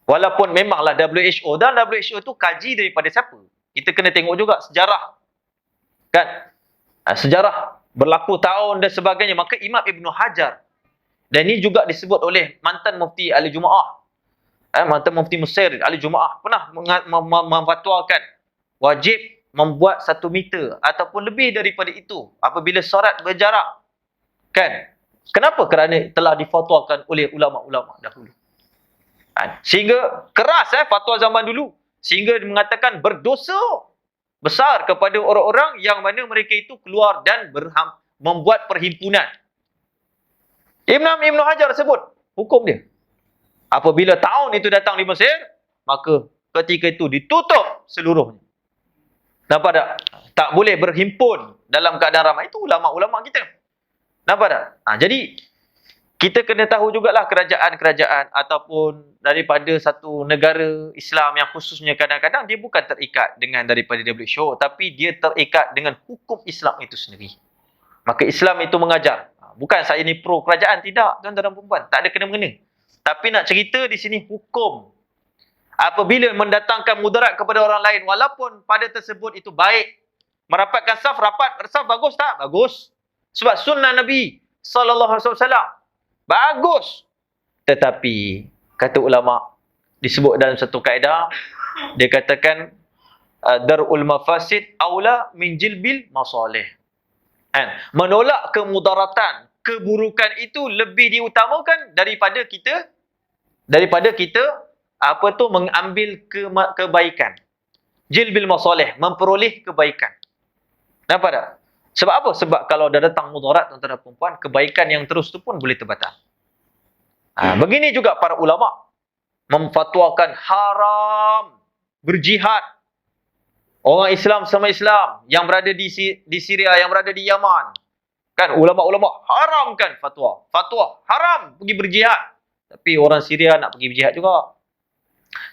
Walaupun memanglah WHO, dan WHO itu kaji daripada siapa? Kita kena tengok juga sejarah. Kan? Sejarah berlaku tahun dan sebagainya. Maka Imam Ibn Hajar, dan ini juga disebut oleh mantan mufti Ahli Jumaah, mantan mufti Mesir Ahli Jumaah, pernah memfatwakan wajib membuat 1 meter ataupun lebih daripada itu apabila solat berjarak. Kan? Kenapa? Kerana telah difatwakan oleh ulama-ulama dahulu. Sehingga keras fatwa zaman dulu. Sehingga mengatakan berdosa besar kepada orang-orang yang mana mereka itu keluar dan membuat perhimpunan. Ibn Hajar sebut hukum dia. Apabila tahun itu datang di Mesir, maka ketika itu ditutup seluruhnya. Nampak tak? Tak boleh berhimpun dalam keadaan ramai. Itu ulama-ulama kita. Nampak tak? Jadi, kita kena tahu jugalah kerajaan-kerajaan ataupun daripada satu negara Islam yang khususnya kadang-kadang dia bukan terikat dengan daripada WHO, tapi dia terikat dengan hukum Islam itu sendiri. Maka Islam itu mengajar. Bukan saya ni pro kerajaan, tidak, tuan-tuan dan puan-puan. Tak ada kena-mengena. Tapi nak cerita di sini hukum. Apabila mendatangkan mudarat kepada orang lain, walaupun pada tersebut itu baik, merapatkan saf, saf bagus tak? Bagus. Sebab sunnah Nabi SAW bagus. Tetapi kata ulama, disebut dalam satu kaedah, dia katakan darul mafasid aula min jilbil masalih. Menolak kemudaratan, keburukan itu lebih diutamakan daripada kita mengambil kebaikan. Jilbil masalih, memperoleh kebaikan. Nampak tak? Sebab apa? Sebab kalau dah datang mudarat, tuan-tuan dan puan-puan, kebaikan yang terus tu pun boleh terbatal. Begini juga para ulama memfatwakan haram berjihad. Orang Islam sama Islam yang berada di Syria, yang berada di Yaman. Kan ulama-ulama haramkan fatwa. Fatwa haram pergi berjihad. Tapi orang Syria nak pergi berjihad juga.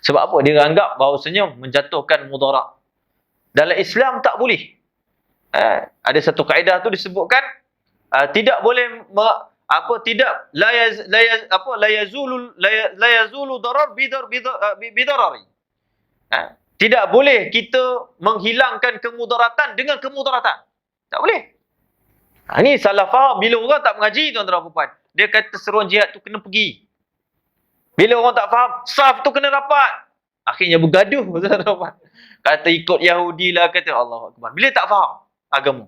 Sebab apa? Dia anggap bahawasanya menjatuhkan mudarat. Dalam Islam tak boleh. Ada satu kaedah tu disebutkan tidak boleh la yazulu darar bidarari. Tidak boleh kita menghilangkan kemudaratan dengan kemudaratan. Tak boleh. Ini salah faham bila orang tak mengaji, tuan-tuan dan puan. Dia kata seruan jihad tu kena pergi. Bila orang tak faham, saf tu kena rapat. Akhirnya bergaduh, tuan-tuan dan puan. Kata ikut Yahudi lah, kata Allahu Akbar. Bila tak faham agama.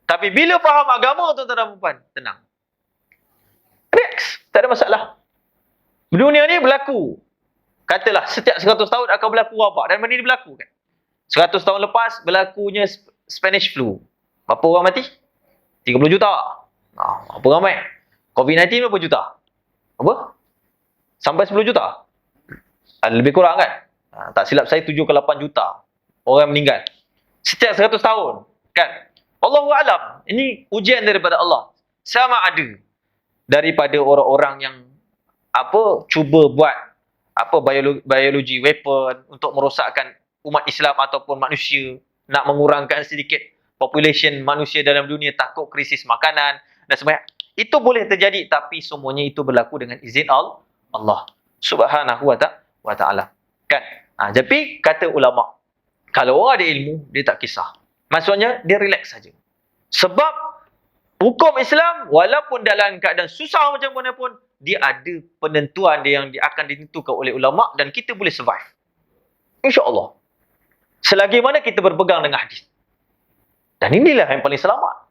Tapi bila faham agama, tuan-tuan dan puan, tenang. Relax, tak ada masalah. Dunia ni berlaku. Katalah setiap 100 tahun akan berlaku wabak. Dan benda ni berlaku kan. 100 tahun lepas berlakunya Spanish flu. Berapa orang mati? 30 juta. Apa ramai? COVID-19 berapa juta? Apa? Sampai 10 juta? Lebih kurang kan? Tak silap saya 7 ke 8 juta orang meninggal. Setiap 100 tahun. Kan? Allahu'alam. Ini ujian daripada Allah. Sama ada daripada orang-orang yang cuba buat biologi weapon untuk merosakkan umat Islam ataupun manusia, nak mengurangkan sedikit population manusia dalam dunia, takut krisis makanan dan sebagainya. Itu boleh terjadi, tapi semuanya itu berlaku dengan izin Allah Subhanahu wa ta'ala. Kan? Tapi kata ulama, kalau orang ada ilmu, dia tak kisah. Maksudnya dia relax saja. Sebab hukum Islam walaupun dalam keadaan susah macam mana pun, dia ada penentuan dia yang akan ditentukan oleh ulama dan kita boleh survive. InsyaAllah. Selagi mana kita berpegang dengan hadis. Dan inilah yang paling selamat.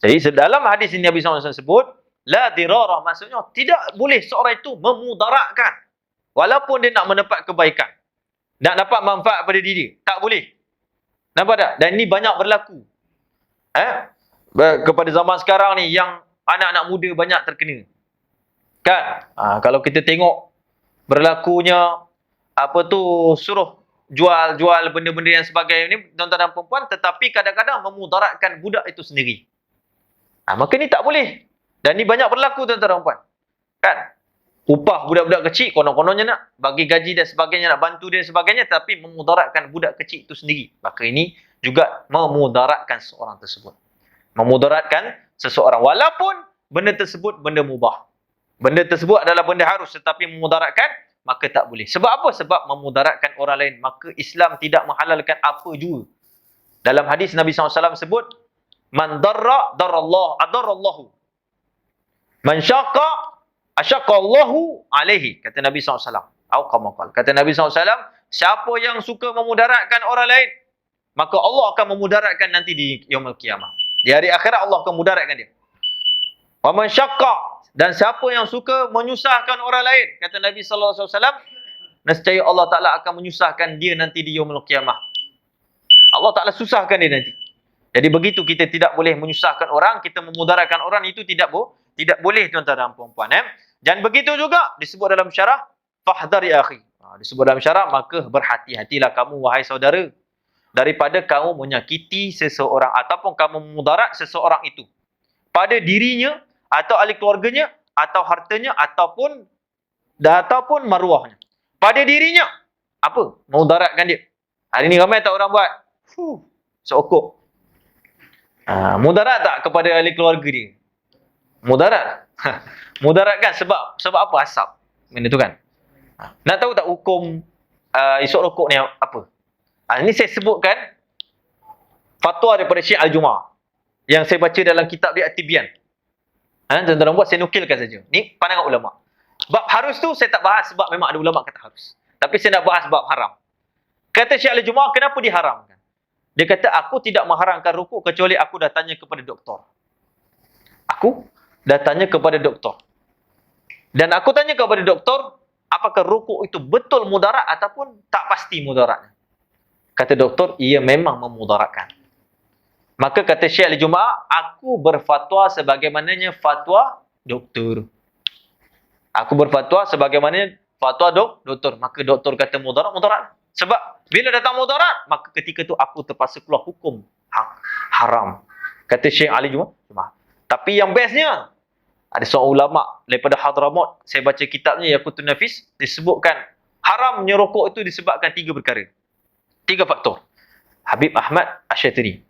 Jadi dalam hadis ini Nabi SAW sebut, la dirarah, maksudnya tidak boleh seorang itu memudaratkan walaupun dia nak mendapat kebaikan, nak dapat manfaat pada diri, tak boleh. Nampak tak? Dan ini banyak berlaku. Kepada zaman sekarang ni yang anak-anak muda banyak terkena. Kan? Kalau kita tengok berlakunya suruh jual benda-benda yang sebagainya ni tuan-tuan dan puan-puan, tetapi kadang-kadang memudaratkan budak itu sendiri. Maka ni tak boleh. Dan ni banyak berlaku tuan-tuan dan puan. Kan? Upah budak-budak kecil, konon-kononnya nak bagi gaji dan sebagainya, nak bantu dia dan sebagainya, tapi memudaratkan budak kecil itu sendiri. Maka ini juga memudaratkan seorang tersebut. Memudaratkan seseorang. Walaupun benda tersebut benda mubah. Benda tersebut adalah benda harus, tetapi memudaratkan, maka tak boleh. Sebab apa? Sebab memudaratkan orang lain. Maka Islam tidak menghalalkan apa jua. Dalam hadis Nabi SAW sebut, man darra, adarrallahu. Man syaqa, asyaqallahu alaihi. Kata Nabi SAW. Kata Nabi SAW, siapa yang suka memudaratkan orang lain, maka Allah akan memudaratkan nanti di yaumul qiyamah. Di hari akhirat Allah akan mudaratkan dia. Wa man syaqqa, dan siapa yang suka menyusahkan orang lain, kata Nabi sallallahu alaihi wasallam, nescaya Allah Taala akan menyusahkan dia nanti di yaumul qiyamah. Allah Taala susahkan dia nanti. Jadi begitu, kita tidak boleh menyusahkan orang, kita memudaratkan orang, itu tidak boleh tuan-tuan dan puan-puan. Dan begitu juga disebut dalam syarah, fahdhar ya akhi. Disebut dalam syarah, maka berhati-hatilah kamu wahai saudara, daripada kamu menyakiti seseorang ataupun kamu memudarat seseorang itu pada dirinya atau ahli keluarganya atau hartanya ataupun maruahnya. Pada dirinya, apa? Memudaratkan dia. Hari ni ramai tak orang buat? Seokok. Mudarat tak kepada ahli keluarga dia? Mudarat. Mudaratkan sebab apa? Asap. Benda tu kan. Nak tahu tak hukum isap rokok ni apa? Ini saya sebutkan fatwa daripada Syekh Al-Jum'ah yang saya baca dalam kitab dia At-Tibyan. Tuan-tuan buat, saya nukilkan saja. Ni pandangan ulama. Bab harus tu saya tak bahas sebab memang ada ulama kata harus. Tapi saya nak bahas bab haram. Kata Syekh Al-Jum'ah, kenapa diharamkan? Dia kata, aku tidak mengharamkan rokok kecuali aku dah tanya kepada doktor. Aku dah tanya kepada doktor. Dan aku tanya kepada doktor, apakah rokok itu betul mudarat ataupun tak pasti mudaratnya. Kata doktor, ia memang memudaratkan. Maka kata Syekh Al-Jum'ah, aku berfatwa sebagaimananya fatwa doktor. Aku berfatwa sebagaimana fatwa doktor. Maka doktor kata mudarat. Sebab bila datang mudarat, maka ketika itu aku terpaksa keluar hukum haram. Kata Syekh Al-Jum'ah. Tapi yang bestnya, ada seorang ulama daripada Hadramaut, saya baca kitabnya Yaqutun Nafis, disebutkan haramnya rokok itu disebabkan 3 perkara. 3 faktor. Habib Ahmad Asy-Syatiri.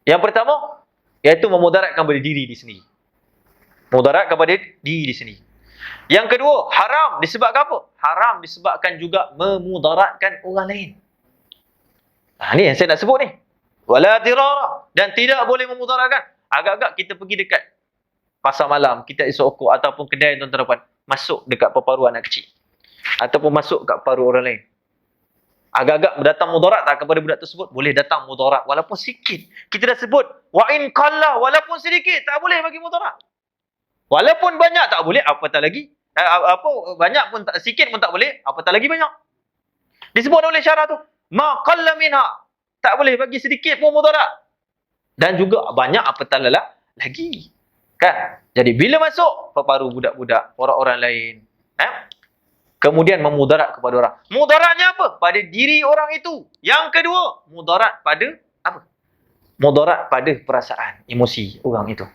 Yang pertama, iaitu memudaratkan pada diri di sendiri. Mudarat kepada diri di sendiri. Yang kedua, haram disebabkan apa? Haram disebabkan juga memudaratkan orang lain. Ni yang saya nak sebut ni. Wala dirara, dan tidak boleh memudaratkan. Agak-agak kita pergi dekat pasar malam, kita isap rokok ataupun kedai tuan-tuan, masuk dekat paru anak kecil ataupun masuk kat paru orang lain. Agak-agak datang mudarat tak kepada budak tersebut? Boleh datang mudarat walaupun sikit. Kita dah sebut wa in qalla, walaupun sedikit tak boleh bagi mudarat. Walaupun banyak tak boleh, apatah lagi banyak pun tak, sikit pun tak boleh, apatah lagi banyak. Disebut oleh syarah tu, ma qalla minha, tak boleh bagi sedikit pun mudarat. Dan juga banyak apatah lagi. Kan? Jadi bila masuk paru budak-budak, orang-orang lain, kemudian memudarat kepada orang. Mudaratnya apa? Pada diri orang itu. Yang kedua, mudarat pada apa? Mudarat pada perasaan, emosi orang itu.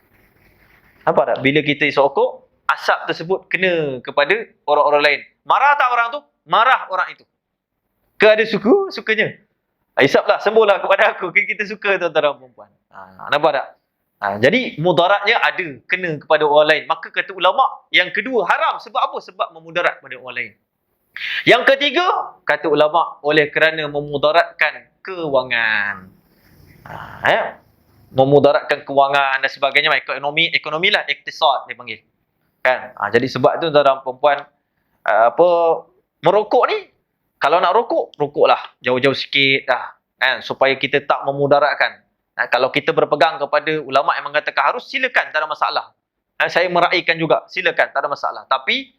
Apa tak? Bila kita isap rokok, asap tersebut kena kepada orang-orang lain. Marah tak orang tu? Marah orang itu. Ke ada sukanya? Isaplah, sembuhlah kepada aku. Kita suka tuan-tuan dan perempuan. Nampak tak? Jadi mudaratnya ada, kena kepada orang lain. Maka kata ulama, yang kedua haram. Sebab apa? Sebab memudarat pada orang lain. Yang ketiga, kata ulama, oleh kerana memudaratkan kewangan. Memudaratkan kewangan dan sebagainya. Ekonomi lah, iktisad dia panggil. Kan? Jadi sebab tu tuan-tuan dan perempuan, merokok ni, kalau nak rokoklah jauh-jauh sikit lah. Kan? Supaya kita tak memudaratkan. Kalau kita berpegang kepada ulama yang mengatakan harus, silakan, tak ada masalah. Saya meraihkan juga, silakan, tak ada masalah. Tapi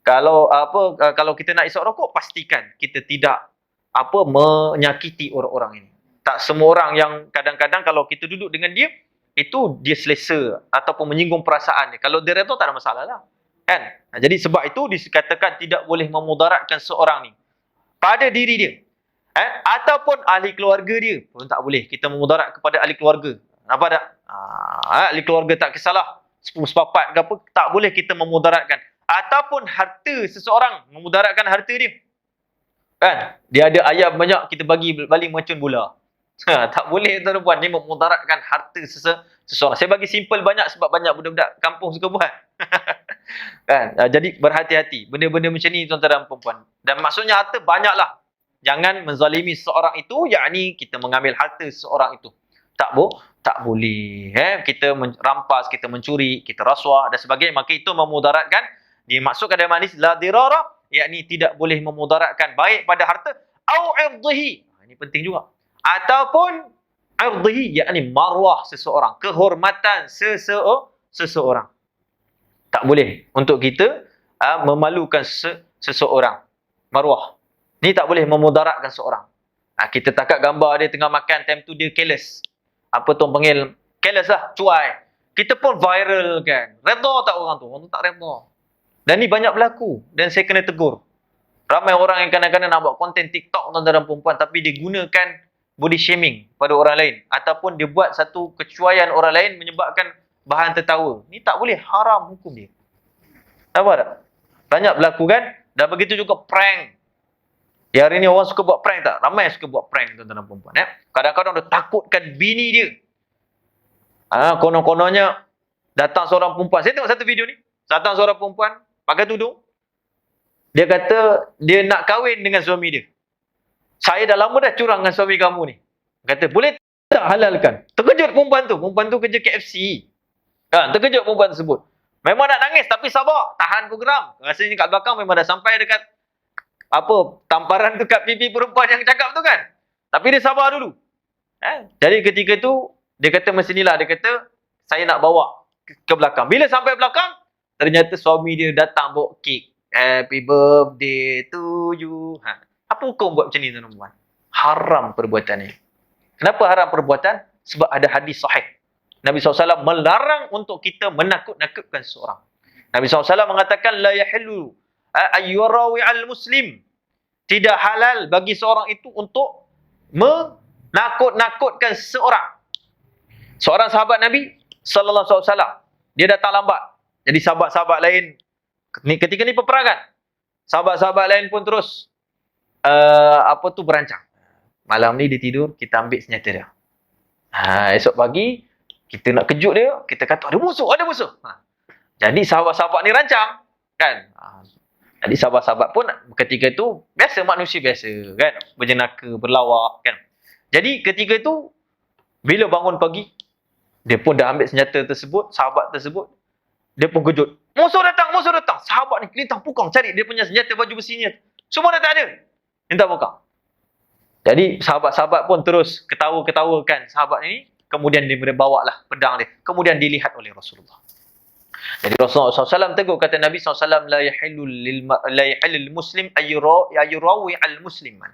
kalau kita nak isap rokok, pastikan kita tidak menyakiti orang-orang ini. Tak semua orang yang kadang-kadang kalau kita duduk dengan dia, itu dia selesa ataupun menyinggung perasaan dia. Kalau dia redha, tak ada masalah lah. Kan? Jadi sebab itu dikatakan tidak boleh memudaratkan seorang ni pada diri dia. Ataupun ahli keluarga dia pun tak boleh kita memudarat kepada ahli keluarga. Nampak tak? Ahli keluarga tak kisahlah, sepupu sepapat ke apa, tak boleh kita memudaratkan. Ataupun harta seseorang, memudaratkan harta dia. Kan? Dia ada ayam banyak, kita bagi balik mercun bola. Tak boleh tuan-tuan, ni memudaratkan harta seseorang. Saya bagi simple banyak sebab banyak budak-budak kampung suka buat. Kan? Jadi berhati-hati. Benda-benda macam ni tuan-tuan dan puan-puan. Dan maksudnya harta banyaklah. Jangan menzalimi seorang itu, yakni kita mengambil harta seorang itu. Tak boleh. Kita merampas, kita mencuri, kita rasuah dan sebagainya. Maka itu memudaratkan. Dimaksudkan dalam hadis la dirara, yakni tidak boleh memudaratkan baik pada harta au irdihi. Ini penting juga. Ataupun irdihi, yakni marwah seseorang, kehormatan seseorang. Tak boleh untuk kita memalukan seseorang. Marwah. Ni tak boleh memudaratkan seorang. Kita tangkap gambar dia tengah makan, time tu dia careless. Apa tu panggil? Careless lah, cuai. Kita pun viral kan. Redha tak orang tu? Orang tu tak redha. Dan ni banyak berlaku. Dan saya kena tegur. Ramai orang yang kadang-kadang nak buat konten TikTok tuan-tuan dan perempuan, tapi dia gunakan body shaming pada orang lain. Ataupun dia buat satu kecuaian orang lain menyebabkan bahan tertawa. Ni tak boleh, haram hukum dia. Nampak tak? Banyak berlaku kan? Dan begitu juga prank. Ya, hari ni orang suka buat prank tak? Ramai suka buat prank tuan-tuan dan perempuan. Kadang-kadang dia takutkan bini dia. Konon-kononnya datang seorang perempuan. Saya tengok satu video ni. Datang seorang perempuan pakai tudung. Dia kata dia nak kahwin dengan suami dia. Saya dah lama dah curang dengan suami kamu ni. Kata boleh tak halalkan? Terkejut perempuan tu. Perempuan tu kerja KFC. Terkejut perempuan tersebut. Memang nak nangis tapi sabar. Tahan program. Rasanya kat belakang memang dah sampai dekat tamparan tu kat pipi perempuan yang cakap tu kan. Tapi dia sabar dulu. Jadi ketika tu dia kata macam inilah. Dia kata saya nak bawa ke belakang. Bila sampai belakang, ternyata suami dia datang bawa kek. Happy birthday to you. Apa hukum buat macam ni tuan-tuan? Haram perbuatan ni. Kenapa haram perbuatan? Sebab ada hadis sahih. Nabi SAW melarang untuk kita menakut-nakutkan seorang. Nabi SAW mengatakan la yahillu ayyurawi al-muslim. Tidak halal bagi seorang itu untuk menakut-nakutkan seorang. Seorang sahabat Nabi sallallahu alaihi wasallam, dia datang lambat. Jadi sahabat-sahabat lain ketika ni peperangan. Sahabat-sahabat lain pun terus berancang. Malam ni dia tidur, kita ambil senjata dia. Esok pagi kita nak kejut dia, kita kata ada musuh. Jadi sahabat-sahabat ni rancang, kan? Jadi sahabat-sahabat pun ketika itu biasa, manusia biasa kan, berjenaka, berlawak kan. Jadi ketika itu bila bangun pagi, dia pun dah ambil senjata tersebut, sahabat tersebut, dia pun kejut. Musuh datang. Sahabat ni kelintang pukang cari dia punya senjata baju besinya. Semua dah tak ada. Minta pukang. Jadi sahabat-sahabat pun terus ketawa-ketawakan sahabat ini. Kemudian dia bawa lah pedang dia. Kemudian dilihat oleh Rasulullah. Jadi Rasulullah SAW tegur, kata Nabi SAW, la yahillul muslim ayyurawi al-musliman.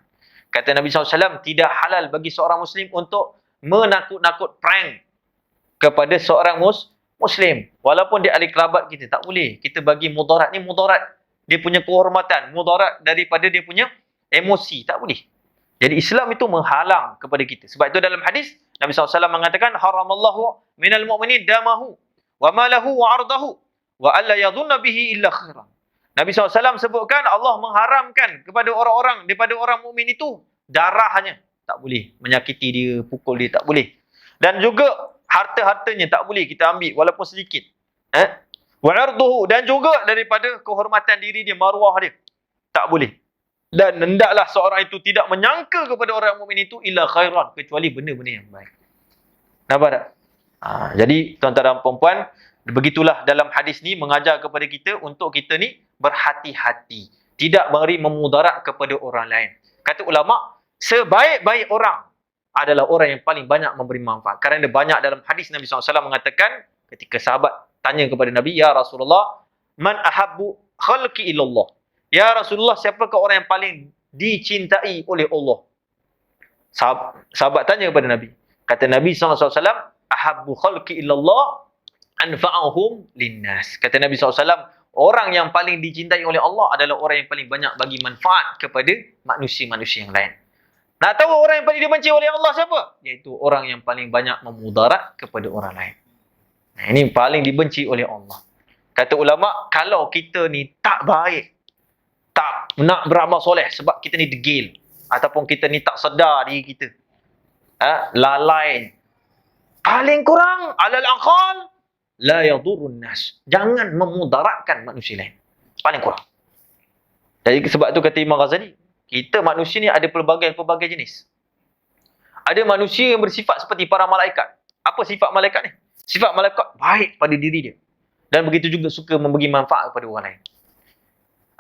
Kata Nabi SAW, tidak halal bagi seorang muslim untuk menakut-nakut prank kepada seorang muslim. Walaupun dia ahli kerabat kita, tak boleh. Kita bagi mudarat ni, mudarat dia punya kehormatan, mudarat daripada dia punya emosi, tak boleh. Jadi Islam itu menghalang kepada kita. Sebab itu dalam hadis Nabi SAW mengatakan haramallahu minal mu'minin damahu wa malahu wa ardahu wa alla yadhunna bihi illa khairan. Nabi SAW sebutkan Allah mengharamkan kepada orang-orang, daripada orang mukmin itu darahnya. Tak boleh menyakiti dia, pukul dia, tak boleh. Dan juga harta-hartanya tak boleh kita ambil walaupun sedikit. Wa arduhu, dan juga daripada kehormatan diri dia, maruah dia. Tak boleh. Dan hendaklah seorang itu tidak menyangka kepada orang mukmin itu illa khairan, kecuali benda-benda yang baik. Nampak tak? Jadi tuan-tuan dan puan-puan, begitulah dalam hadis ni mengajar kepada kita untuk kita ni berhati-hati, tidak memberi memudarat kepada orang lain. Kata ulama, sebaik-baik orang adalah orang yang paling banyak memberi manfaat. Kerana banyak dalam hadis Nabi SAW mengatakan, ketika sahabat tanya kepada Nabi, "Ya Rasulullah, man ahabbu khalqi ilallah?" Ya Rasulullah, siapakah orang yang paling dicintai oleh Allah? Sahabat tanya kepada Nabi. Kata Nabi SAW, "Ahabbu khalqi ilallah anfa'uhum linnas." Kata Nabi SAW, orang yang paling dicintai oleh Allah adalah orang yang paling banyak bagi manfaat kepada manusia-manusia yang lain. Nak tahu orang yang paling dibenci oleh Allah siapa? Iaitu orang yang paling banyak memudarat kepada orang lain. Nah, ini paling dibenci oleh Allah. Kata ulama, kalau kita ni tak baik, tak nak beramal soleh sebab kita ni degil, ataupun kita ni tak sedar diri kita, lalai, paling kurang alal aqal la yadurun nas, jangan memudaratkan manusia lain, paling kurang. Jadi sebab tu kata Imam Ghazali, kita manusia ni ada pelbagai jenis. Ada manusia yang bersifat seperti para malaikat. Apa sifat malaikat ni? Sifat malaikat baik pada diri dia, dan begitu juga suka memberi manfaat kepada orang lain.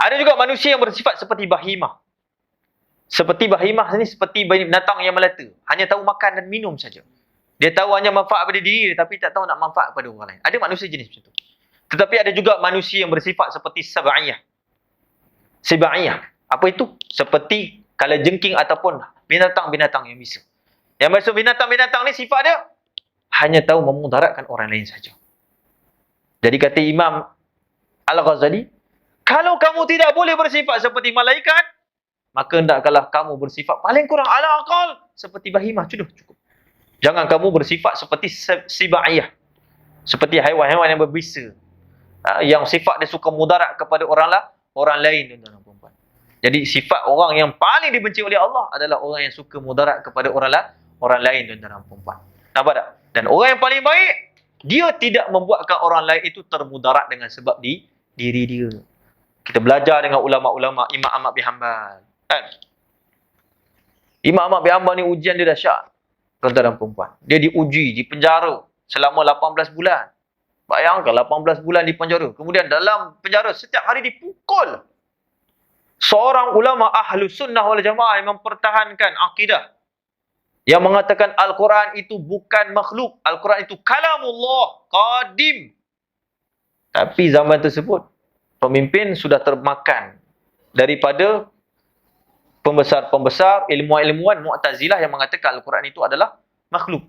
Ada juga manusia yang bersifat seperti bahimah. Seperti bahimah ni seperti binatang yang melata, hanya tahu makan dan minum saja. Dia tahu hanya manfaat pada diri dia, tapi tak tahu nak manfaat kepada orang lain. Ada manusia jenis macam tu. Tetapi ada juga manusia yang bersifat seperti sab'iyah. Sab'iyah. Apa itu? Seperti kalajengking ataupun binatang-binatang yang bisa. Yang maksud binatang-binatang ni sifat dia hanya tahu memudaratkan orang lain saja. Jadi kata Imam Al-Ghazali, kalau kamu tidak boleh bersifat seperti malaikat, maka hendaklah kamu bersifat paling kurang ala aqal seperti bahimah. Cukup. Jangan kamu bersifat seperti siba'iyah, seperti haiwan-haiwan yang berbisa, yang sifat dia suka mudarat kepada orang lain dan perempuan. Jadi sifat orang yang paling dibenci oleh Allah adalah orang yang suka mudarat kepada orang lain dan perempuan. Nampak tak? Dan orang yang paling baik, dia tidak membuatkan orang lain itu termudarat dengan sebab diri dia. Kita belajar dengan ulama-ulama, Imam Ahmad bin Hanbal. Kan? Imam Ahmad bin Hanbal ni ujian dia dahsyat. Tuan-tuan dan perempuan. Dia diuji, di penjara selama 18 bulan. Bayangkan 18 bulan di penjara. Kemudian dalam penjara setiap hari dipukul. Seorang ulama ahlu sunnah wal jamaah yang mempertahankan akidah, yang mengatakan Al-Quran itu bukan makhluk. Al-Quran itu kalamullah, qadim. Tapi zaman tersebut, pemimpin sudah termakan daripada pembesar-pembesar, ilmuwan-ilmuwan Mu'tazilah yang mengatakan Al-Quran itu adalah makhluk.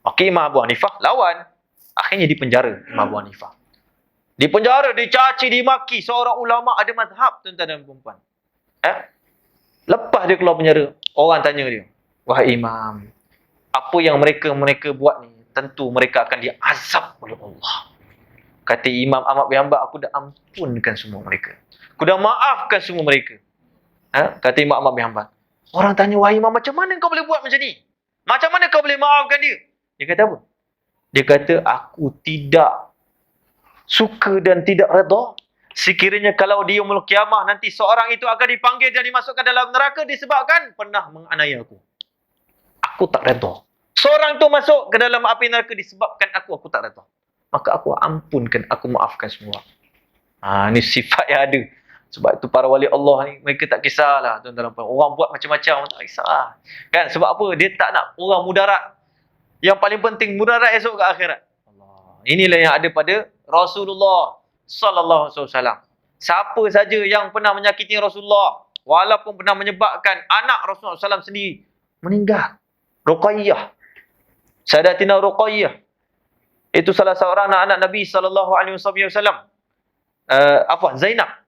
Maka Imam Abu Hanifah lawan. Akhirnya dipenjara Imam Abu Hanifah. Dipenjara, dicaci, dimaki. Seorang ulama ada mazhab, tuan-tuan dan perempuan. Lepas dia keluar penjara, orang tanya dia, "Wahai Imam, apa yang mereka buat ni, tentu mereka akan diazab oleh Allah." Kata Imam Ahmad bin Hanbal, "Aku dah ampunkan semua mereka. Aku dah maafkan semua mereka." Kata Imam Ahmad bin Hanbal. Orang tanya, "Wahai Imam, macam mana kau boleh buat macam ni? Macam mana kau boleh maafkan dia?" Dia kata apa? Dia kata, "Aku tidak suka dan tidak redha sekiranya kalau di yaumul kiamah nanti seorang itu akan dipanggil dan dimasukkan dalam neraka disebabkan pernah menganiaya aku. Aku tak redha. Seorang tu masuk ke dalam api neraka disebabkan aku tak redha. Maka aku ampunkan, aku maafkan semua." Ni sifat yang ada. Sebab itu para wali Allah ni, mereka tak kisahlah, tuan-tuan. Orang buat macam-macam, tak kisah. Kan? Sebab apa? Dia tak nak orang mudarat. Yang paling penting, mudarat esok ke akhirat. Allah. Inilah yang ada pada Rasulullah sallallahu alaihi wasallam. Siapa saja yang pernah menyakiti Rasulullah, walaupun pernah menyebabkan anak Rasulullah SAW sendiri meninggal. Ruqayyah. Sayyidatina Ruqayyah. Itu salah seorang anak Nabi sallallahu alaihi wasallam. Zainab.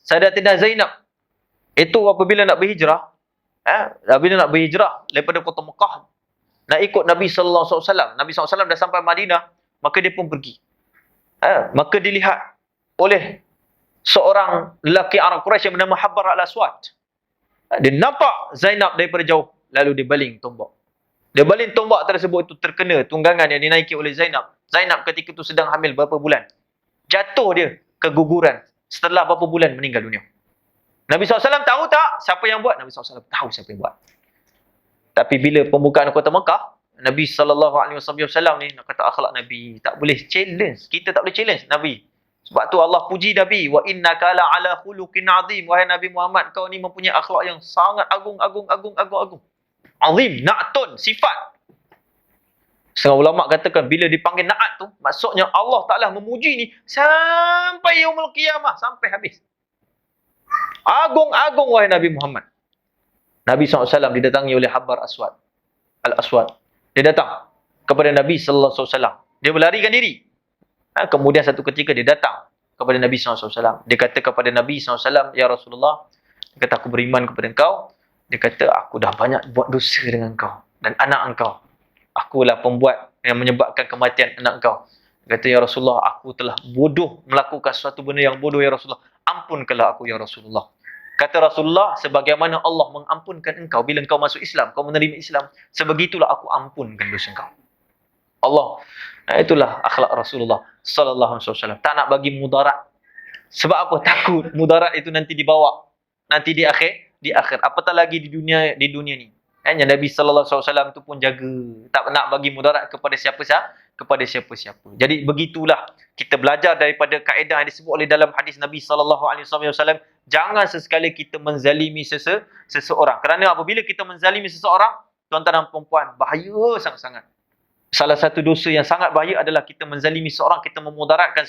Sayyidatina Zainab. Itu apabila nak berhijrah, apabila nak berhijrah daripada kota Mekah, nak ikut Nabi sallallahu alaihi wasallam. Nabi sallallahu alaihi wasallam dah sampai Madinah, maka dia pun pergi. Maka dilihat oleh seorang lelaki Arab Quraisy yang bernama Habbar al-Aswad. Dia nampak Zainab daripada jauh, lalu dia baling tombak. Dia baling tombak tersebut itu terkena tunggangan yang dinaiki oleh Zainab. Zainab ketika itu sedang hamil berapa bulan. Jatuh dia keguguran. Setelah berapa bulan meninggal dunia. Nabi SAW tahu tak siapa yang buat? Nabi SAW tahu siapa yang buat. Tapi bila pembukaan kota Mekah, Nabi SAW ni nak kata akhlak Nabi, tak boleh challenge. Kita tak boleh challenge Nabi. Sebab tu Allah puji Nabi, wa innaka la ala khuluqin azim. Wahai Nabi Muhammad, kau ni mempunyai akhlak yang sangat agung. Azim, na'tun, sifat. Setengah ulama katakan bila dipanggil na'at tu, maksudnya Allah Ta'ala memuji ni sampai yaumul qiyamah, sampai habis. Agung-agung wahai Nabi Muhammad. Nabi SAW didatangi oleh Habar Aswad. Al-Aswad. Dia datang kepada Nabi SAW. Dia berlarikan diri. Kemudian satu ketika dia datang kepada Nabi SAW. Dia kata kepada Nabi SAW, Ya Rasulullah, dia kata aku beriman kepada engkau. Dia kata aku dah banyak buat dosa dengan engkau dan anak engkau. Akulah pembuat yang menyebabkan kematian anak engkau. Dia kata, Ya Rasulullah, aku telah bodoh melakukan sesuatu benda yang bodoh, Ya Rasulullah. Ampunkanlah aku, Ya Rasulullah. Kata Rasulullah, sebagaimana Allah mengampunkan engkau bila engkau masuk Islam, kau menerima Islam, sebegitulah aku ampunkan dosa engkau. Allah. Itulah akhlak Rasulullah sallallahu alaihi wasallam. Tak nak bagi mudarat. Sebab apa? Takut mudarat itu nanti dibawa nanti di akhir. Apatah lagi di dunia ni. Hanya Nabi sallallahu alaihi wasallam tu pun jaga, tak nak bagi mudarat kepada siapa-siapa. Jadi begitulah kita belajar daripada kaedah yang disebut oleh dalam hadis Nabi sallallahu alaihi wasallam, jangan sesekali kita menzalimi seseorang. Kerana apabila kita menzalimi seseorang, tuan-tuan dan puan-puan, bahaya sangat-sangat. Salah satu dosa yang sangat bahaya adalah kita menzalimi seseorang, kita memudaratkan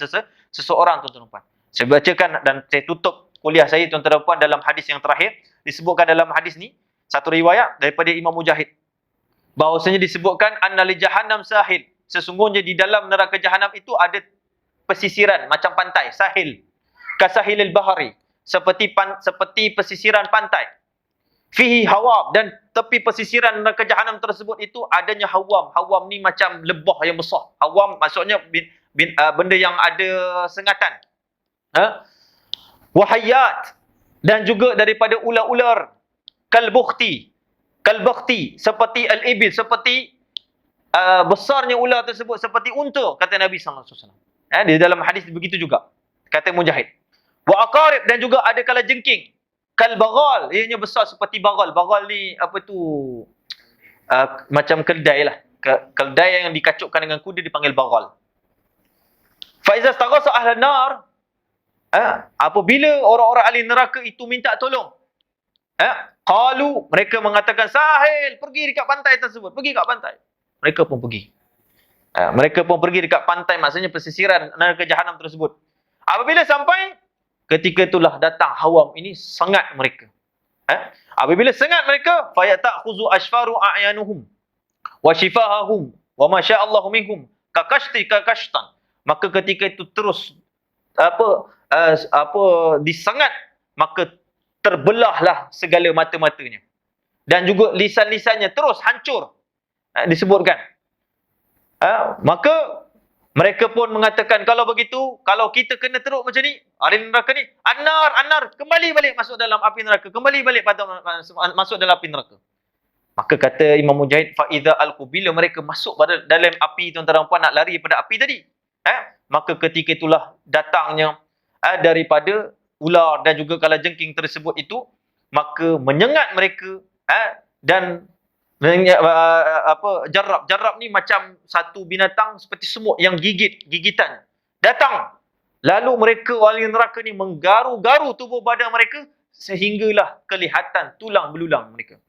seseorang, tuan-tuan dan puan. Saya bacakan dan saya tutup kuliah saya, tuan-tuan dan puan, dalam hadis yang terakhir. Disebutkan dalam hadis ni, satu riwayat daripada Imam Mujahid, bahawasanya disebutkan anna li jahannam sahil, sesungguhnya di dalam neraka jahanam itu ada pesisiran macam pantai, sahil, kasahilil bahari, seperti pesisiran pantai. Fihi hawam, dan tepi pesisiran neraka jahanam tersebut itu adanya hawam. Hawam ni macam lebah yang besar. Hawam maksudnya benda yang ada sengatan. Wahayat, dan juga daripada ular-ular. Kalbukhti, seperti al-ibil, seperti besarnya ular tersebut, seperti unta, kata Nabi sallallahu alaihi wasallam. Di dalam hadis begitu juga kata Mujahid. Wa aqarib, dan juga ada kala jengking. Kal baghal, ianya besar seperti baghal. Baghal ni apa tu? Macam keldai lah. Keldai yang dikacukkan dengan kuda dipanggil baghal. Fa iza staghasa ahlan nar, apabila orang-orang ahli neraka itu minta tolong, qalu, mereka mengatakan, sahil, pergi dekat pantai tersebut, pergi kat pantai. Mereka pun pergi. Mereka pun pergi dekat pantai, maksudnya pesisiran neraka jahanam tersebut. Apabila sampai, ketika itulah datang hawam ini sengat mereka. Apabila sengat mereka, fayata'khuzu ashfaru a'yanuhum wa shifahahum wa ma sya'allahu minhum kakashtan. Maka ketika itu terus disengat, maka terbelahlah segala mata-matanya. Dan juga lisan-lisannya terus hancur. Disebutkan. Maka mereka pun mengatakan, kalau begitu, kalau kita kena teruk macam ni, ahli neraka ni, anar, kembali balik masuk dalam api neraka, kembali balik masuk dalam api neraka. Maka kata Imam Mujahid, fa'idha alqu, bila mereka masuk pada dalam api, tuan-tuan dan puan, nak lari daripada api tadi, maka ketika itulah datangnya daripada ular dan juga kalajengking tersebut itu, maka menyengat mereka, dan jarab ni macam satu binatang seperti semut yang gigitan datang, lalu mereka ahli neraka ni menggaru-garu tubuh badan mereka sehinggalah kelihatan tulang belulang mereka.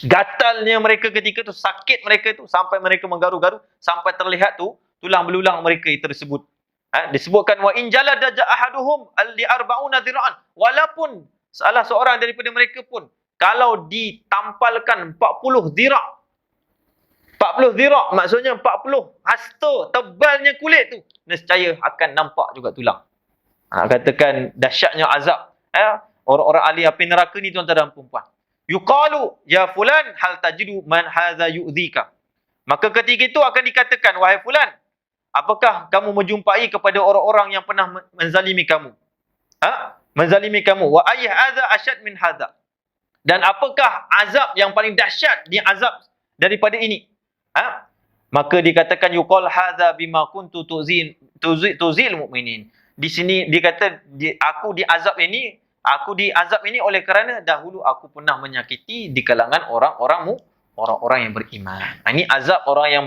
Gatalnya mereka ketika tu, sakit mereka tu, sampai mereka menggaru-garu sampai terlihat tu tulang belulang mereka tersebut. Disebutkan wa in jalada ahaduhum li 40 dhira'an, walaupun salah seorang daripada mereka pun kalau ditampalkan 40 dhira'. 40 dhira' maksudnya 40 hasta tebalnya kulit tu, nescaya akan nampak juga tulang. Katakan dahsyatnya azab orang-orang ahli api neraka ni, tuan-tuan dan puan-puan. Yuqalu ya fulan hal tajidu man hadza yu'dhika. Maka ketika itu akan dikatakan, wahai fulan, apakah kamu menjumpai kepada orang-orang yang pernah menzalimi kamu? Menzalimi kamu. Wa ayy hadza asyad min hadza. Dan apakah azab yang paling dahsyat di azab daripada ini? Maka dikatakan yuqal hadza bima kuntu tuzil mu'minin. Di sini dikata aku diazab ini oleh kerana dahulu aku pernah menyakiti di kalangan orang-orang yang beriman. Ini azab orang yang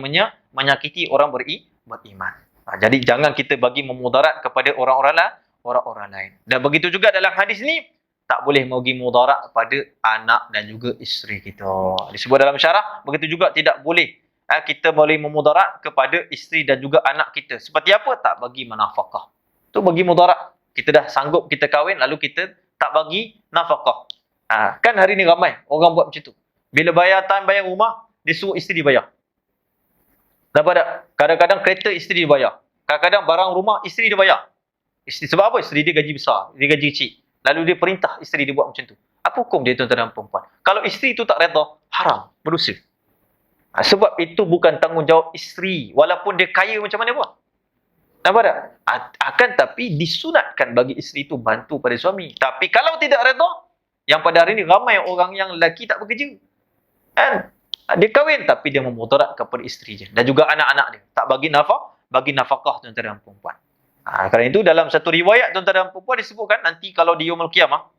menyakiti orang beriman. Jadi jangan kita bagi memudarat kepada orang-orang lain. Dan begitu juga dalam hadis ni, tak boleh memberi mudarat kepada anak dan juga isteri kita. Disebut dalam syarah, begitu juga tidak boleh kita boleh memudarat kepada isteri dan juga anak kita. Seperti apa? Tak bagi nafkah. Tu bagi mudarat. Kita dah sanggup kita kahwin, lalu kita tak bagi nafkah. Kan hari ni ramai orang buat macam tu. Bila bayar rumah, dia suruh isteri bayar. Nampak tak? Kadang-kadang kereta isteri dia bayar. Kadang-kadang barang rumah isteri dia bayar. Sebab apa? Isteri dia gaji besar, dia gaji kecil. Lalu dia perintah isteri dia buat macam tu. Apa hukum dia tuan-tuan dan perempuan? Kalau isteri tu tak redha, haram, berdosa. Sebab itu bukan tanggungjawab isteri, walaupun dia kaya macam mana pun. Nampak tak? Akan tapi disunatkan bagi isteri itu bantu pada suami. Tapi kalau tidak redha, yang pada hari ini ramai orang yang lelaki tak bekerja. Kan? Dia kahwin tapi dia memudarat kepada isteri je. Dan juga anak-anak dia. Tak bagi nafkah tuan-tuan dan perempuan. Kerana itu dalam satu riwayat tuan-tuan dan perempuan disebutkan nanti kalau di yaumul qiyamah,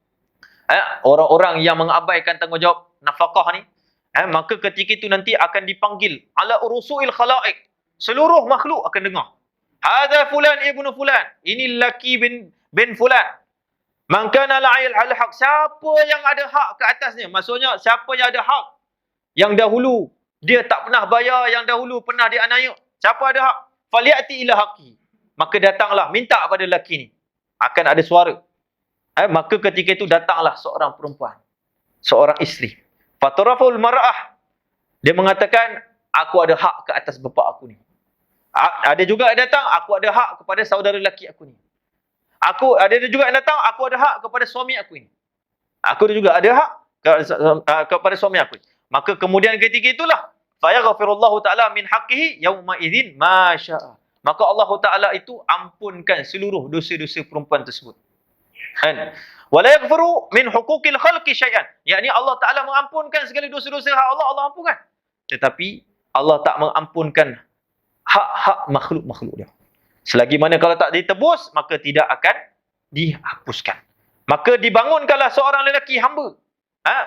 orang-orang yang mengabaikan tanggungjawab nafkah ni, maka ketika itu nanti akan dipanggil ala urusuil khalaiq. Seluruh makhluk akan dengar. Hadza fulan ibnu fulan. Ini laki bin fulan. Man kana la'il al-haq. Siapa yang ada hak ke atasnya? Maksudnya siapa yang ada hak? Yang dahulu dia tak pernah bayar, yang dahulu pernah dianiaya. Siapa ada hak? Faliati ila haqi. Maka datanglah minta pada lelaki ni. Akan ada suara. Maka ketika itu datanglah seorang perempuan, seorang isteri. Fataraful mar'ah. Dia mengatakan, aku ada hak ke atas bapa aku ni. Ada juga yang datang, aku ada hak kepada saudara lelaki aku ni. Ada juga yang datang, aku ada hak kepada suami aku ni. Aku juga ada hak kepada suami aku ni. Maka kemudian ketika itulah fayaghfirullahu ta'ala min haqqihi yauma idzin ma syaa. Maka Allah Taala itu ampunkan seluruh dosa-dosa perempuan tersebut. Kan? Wala yaghfiru min huquqil khalqi syai'an. Yakni Allah Taala mengampunkan segala dosa-dosa hak Allah ampunkan. Tetapi Allah tak mengampunkan hak-hak makhluk-makhluk dia. Selagi mana kalau tak ditebus, maka tidak akan dihapuskan. Maka dibangunkanlah seorang lelaki hamba.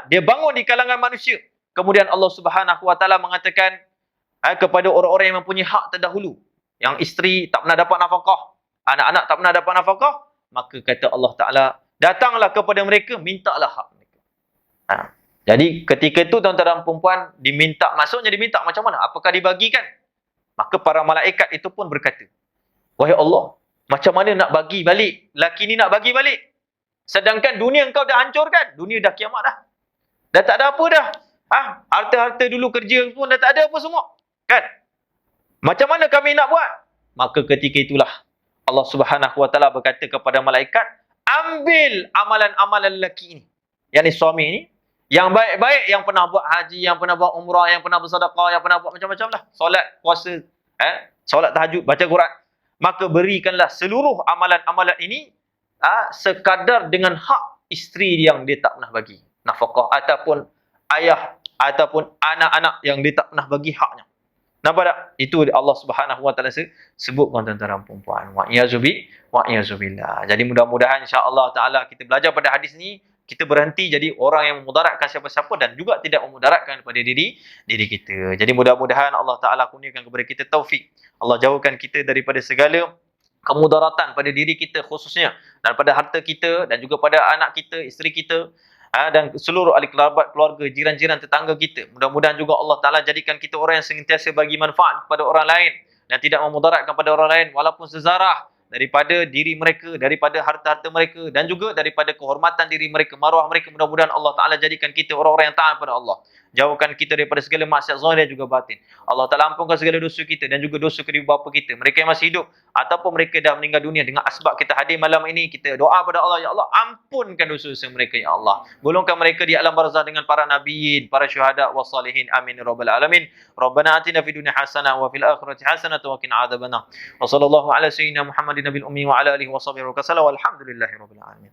Dia bangun di kalangan manusia. Kemudian Allah Subhanahu Wa Taala mengatakan kepada orang-orang yang mempunyai hak terdahulu, yang isteri tak pernah dapat nafkah, anak-anak tak pernah dapat nafkah, maka kata Allah Taala, datanglah kepada mereka, mintalah hak mereka. Jadi ketika itu tuan-tuan dan perempuan diminta, maksudnya diminta macam mana? Apakah dibagikan? Maka para malaikat itu pun berkata, wahai Allah, macam mana nak bagi balik? Laki ni nak bagi balik. Sedangkan dunia engkau dah hancurkan. Dunia dah kiamat dah. Dah tak ada apa dah. Harta-harta dulu kerja pun dah tak ada apa semua. Kan? Macam mana kami nak buat? Maka ketika itulah Allah Subhanahu Wa Taala berkata kepada malaikat, ambil amalan-amalan lelaki ini. Yang ni suami ini, yang baik-baik, yang pernah buat haji, yang pernah buat umrah, yang pernah bersedekah, yang pernah buat macam-macam lah. Solat, puasa, solat tahajud, baca Quran. Maka berikanlah seluruh amalan-amalan ini sekadar dengan hak isteri yang dia tak pernah bagi nafkah, ataupun ayah ataupun anak-anak yang dia tak pernah bagi haknya. Nampak tak? Itu Allah Subhanahu Wa Taala sebutkan tuan-tuan dan perempuan. Wa iyazubillah. Jadi mudah-mudahan insya-Allah taala kita belajar pada hadis ni, kita berhenti jadi orang yang memudaratkan siapa-siapa dan juga tidak memudaratkan kepada diri kita. Jadi mudah-mudahan Allah Taala kurniakan kepada kita taufik. Allah jauhkan kita daripada segala kemudaratan pada diri kita khususnya, dan pada harta kita, dan juga pada anak kita, isteri kita, dan seluruh ahli kerabat, keluarga, jiran-jiran, tetangga kita. Mudah-mudahan juga Allah Ta'ala jadikan kita orang yang sentiasa bagi manfaat kepada orang lain dan tidak memudaratkan pada orang lain walaupun sezarah daripada diri mereka, daripada harta-harta mereka, dan juga daripada kehormatan diri mereka, maruah mereka. Mudah-mudahan Allah Ta'ala jadikan kita orang-orang yang taat pada Allah. Jauhkan kita daripada segala maksiat zahir dan juga batin. Allah Ta'ala ampunkan segala dosa kita dan juga dosa kedua bapa kita, mereka yang masih hidup ataupun mereka dah meninggal dunia. Dengan asbab kita hadir malam ini, kita doa pada Allah, ya Allah, ampunkan dosa-dosa mereka, ya Allah. Golongkan mereka di alam barzah dengan para nabiyin, para syuhada wa salihin. Amin ya rabbal alamin. Rabbana atina fid dunya hasanah wa fil akhirati hasanah wa qina adzabannar. Wa sallallahu ala sayyidina Muhammadin nabil ummi wa ala alihi wa sahbihi wa sallam. Walhamdulillahirabbil alamin.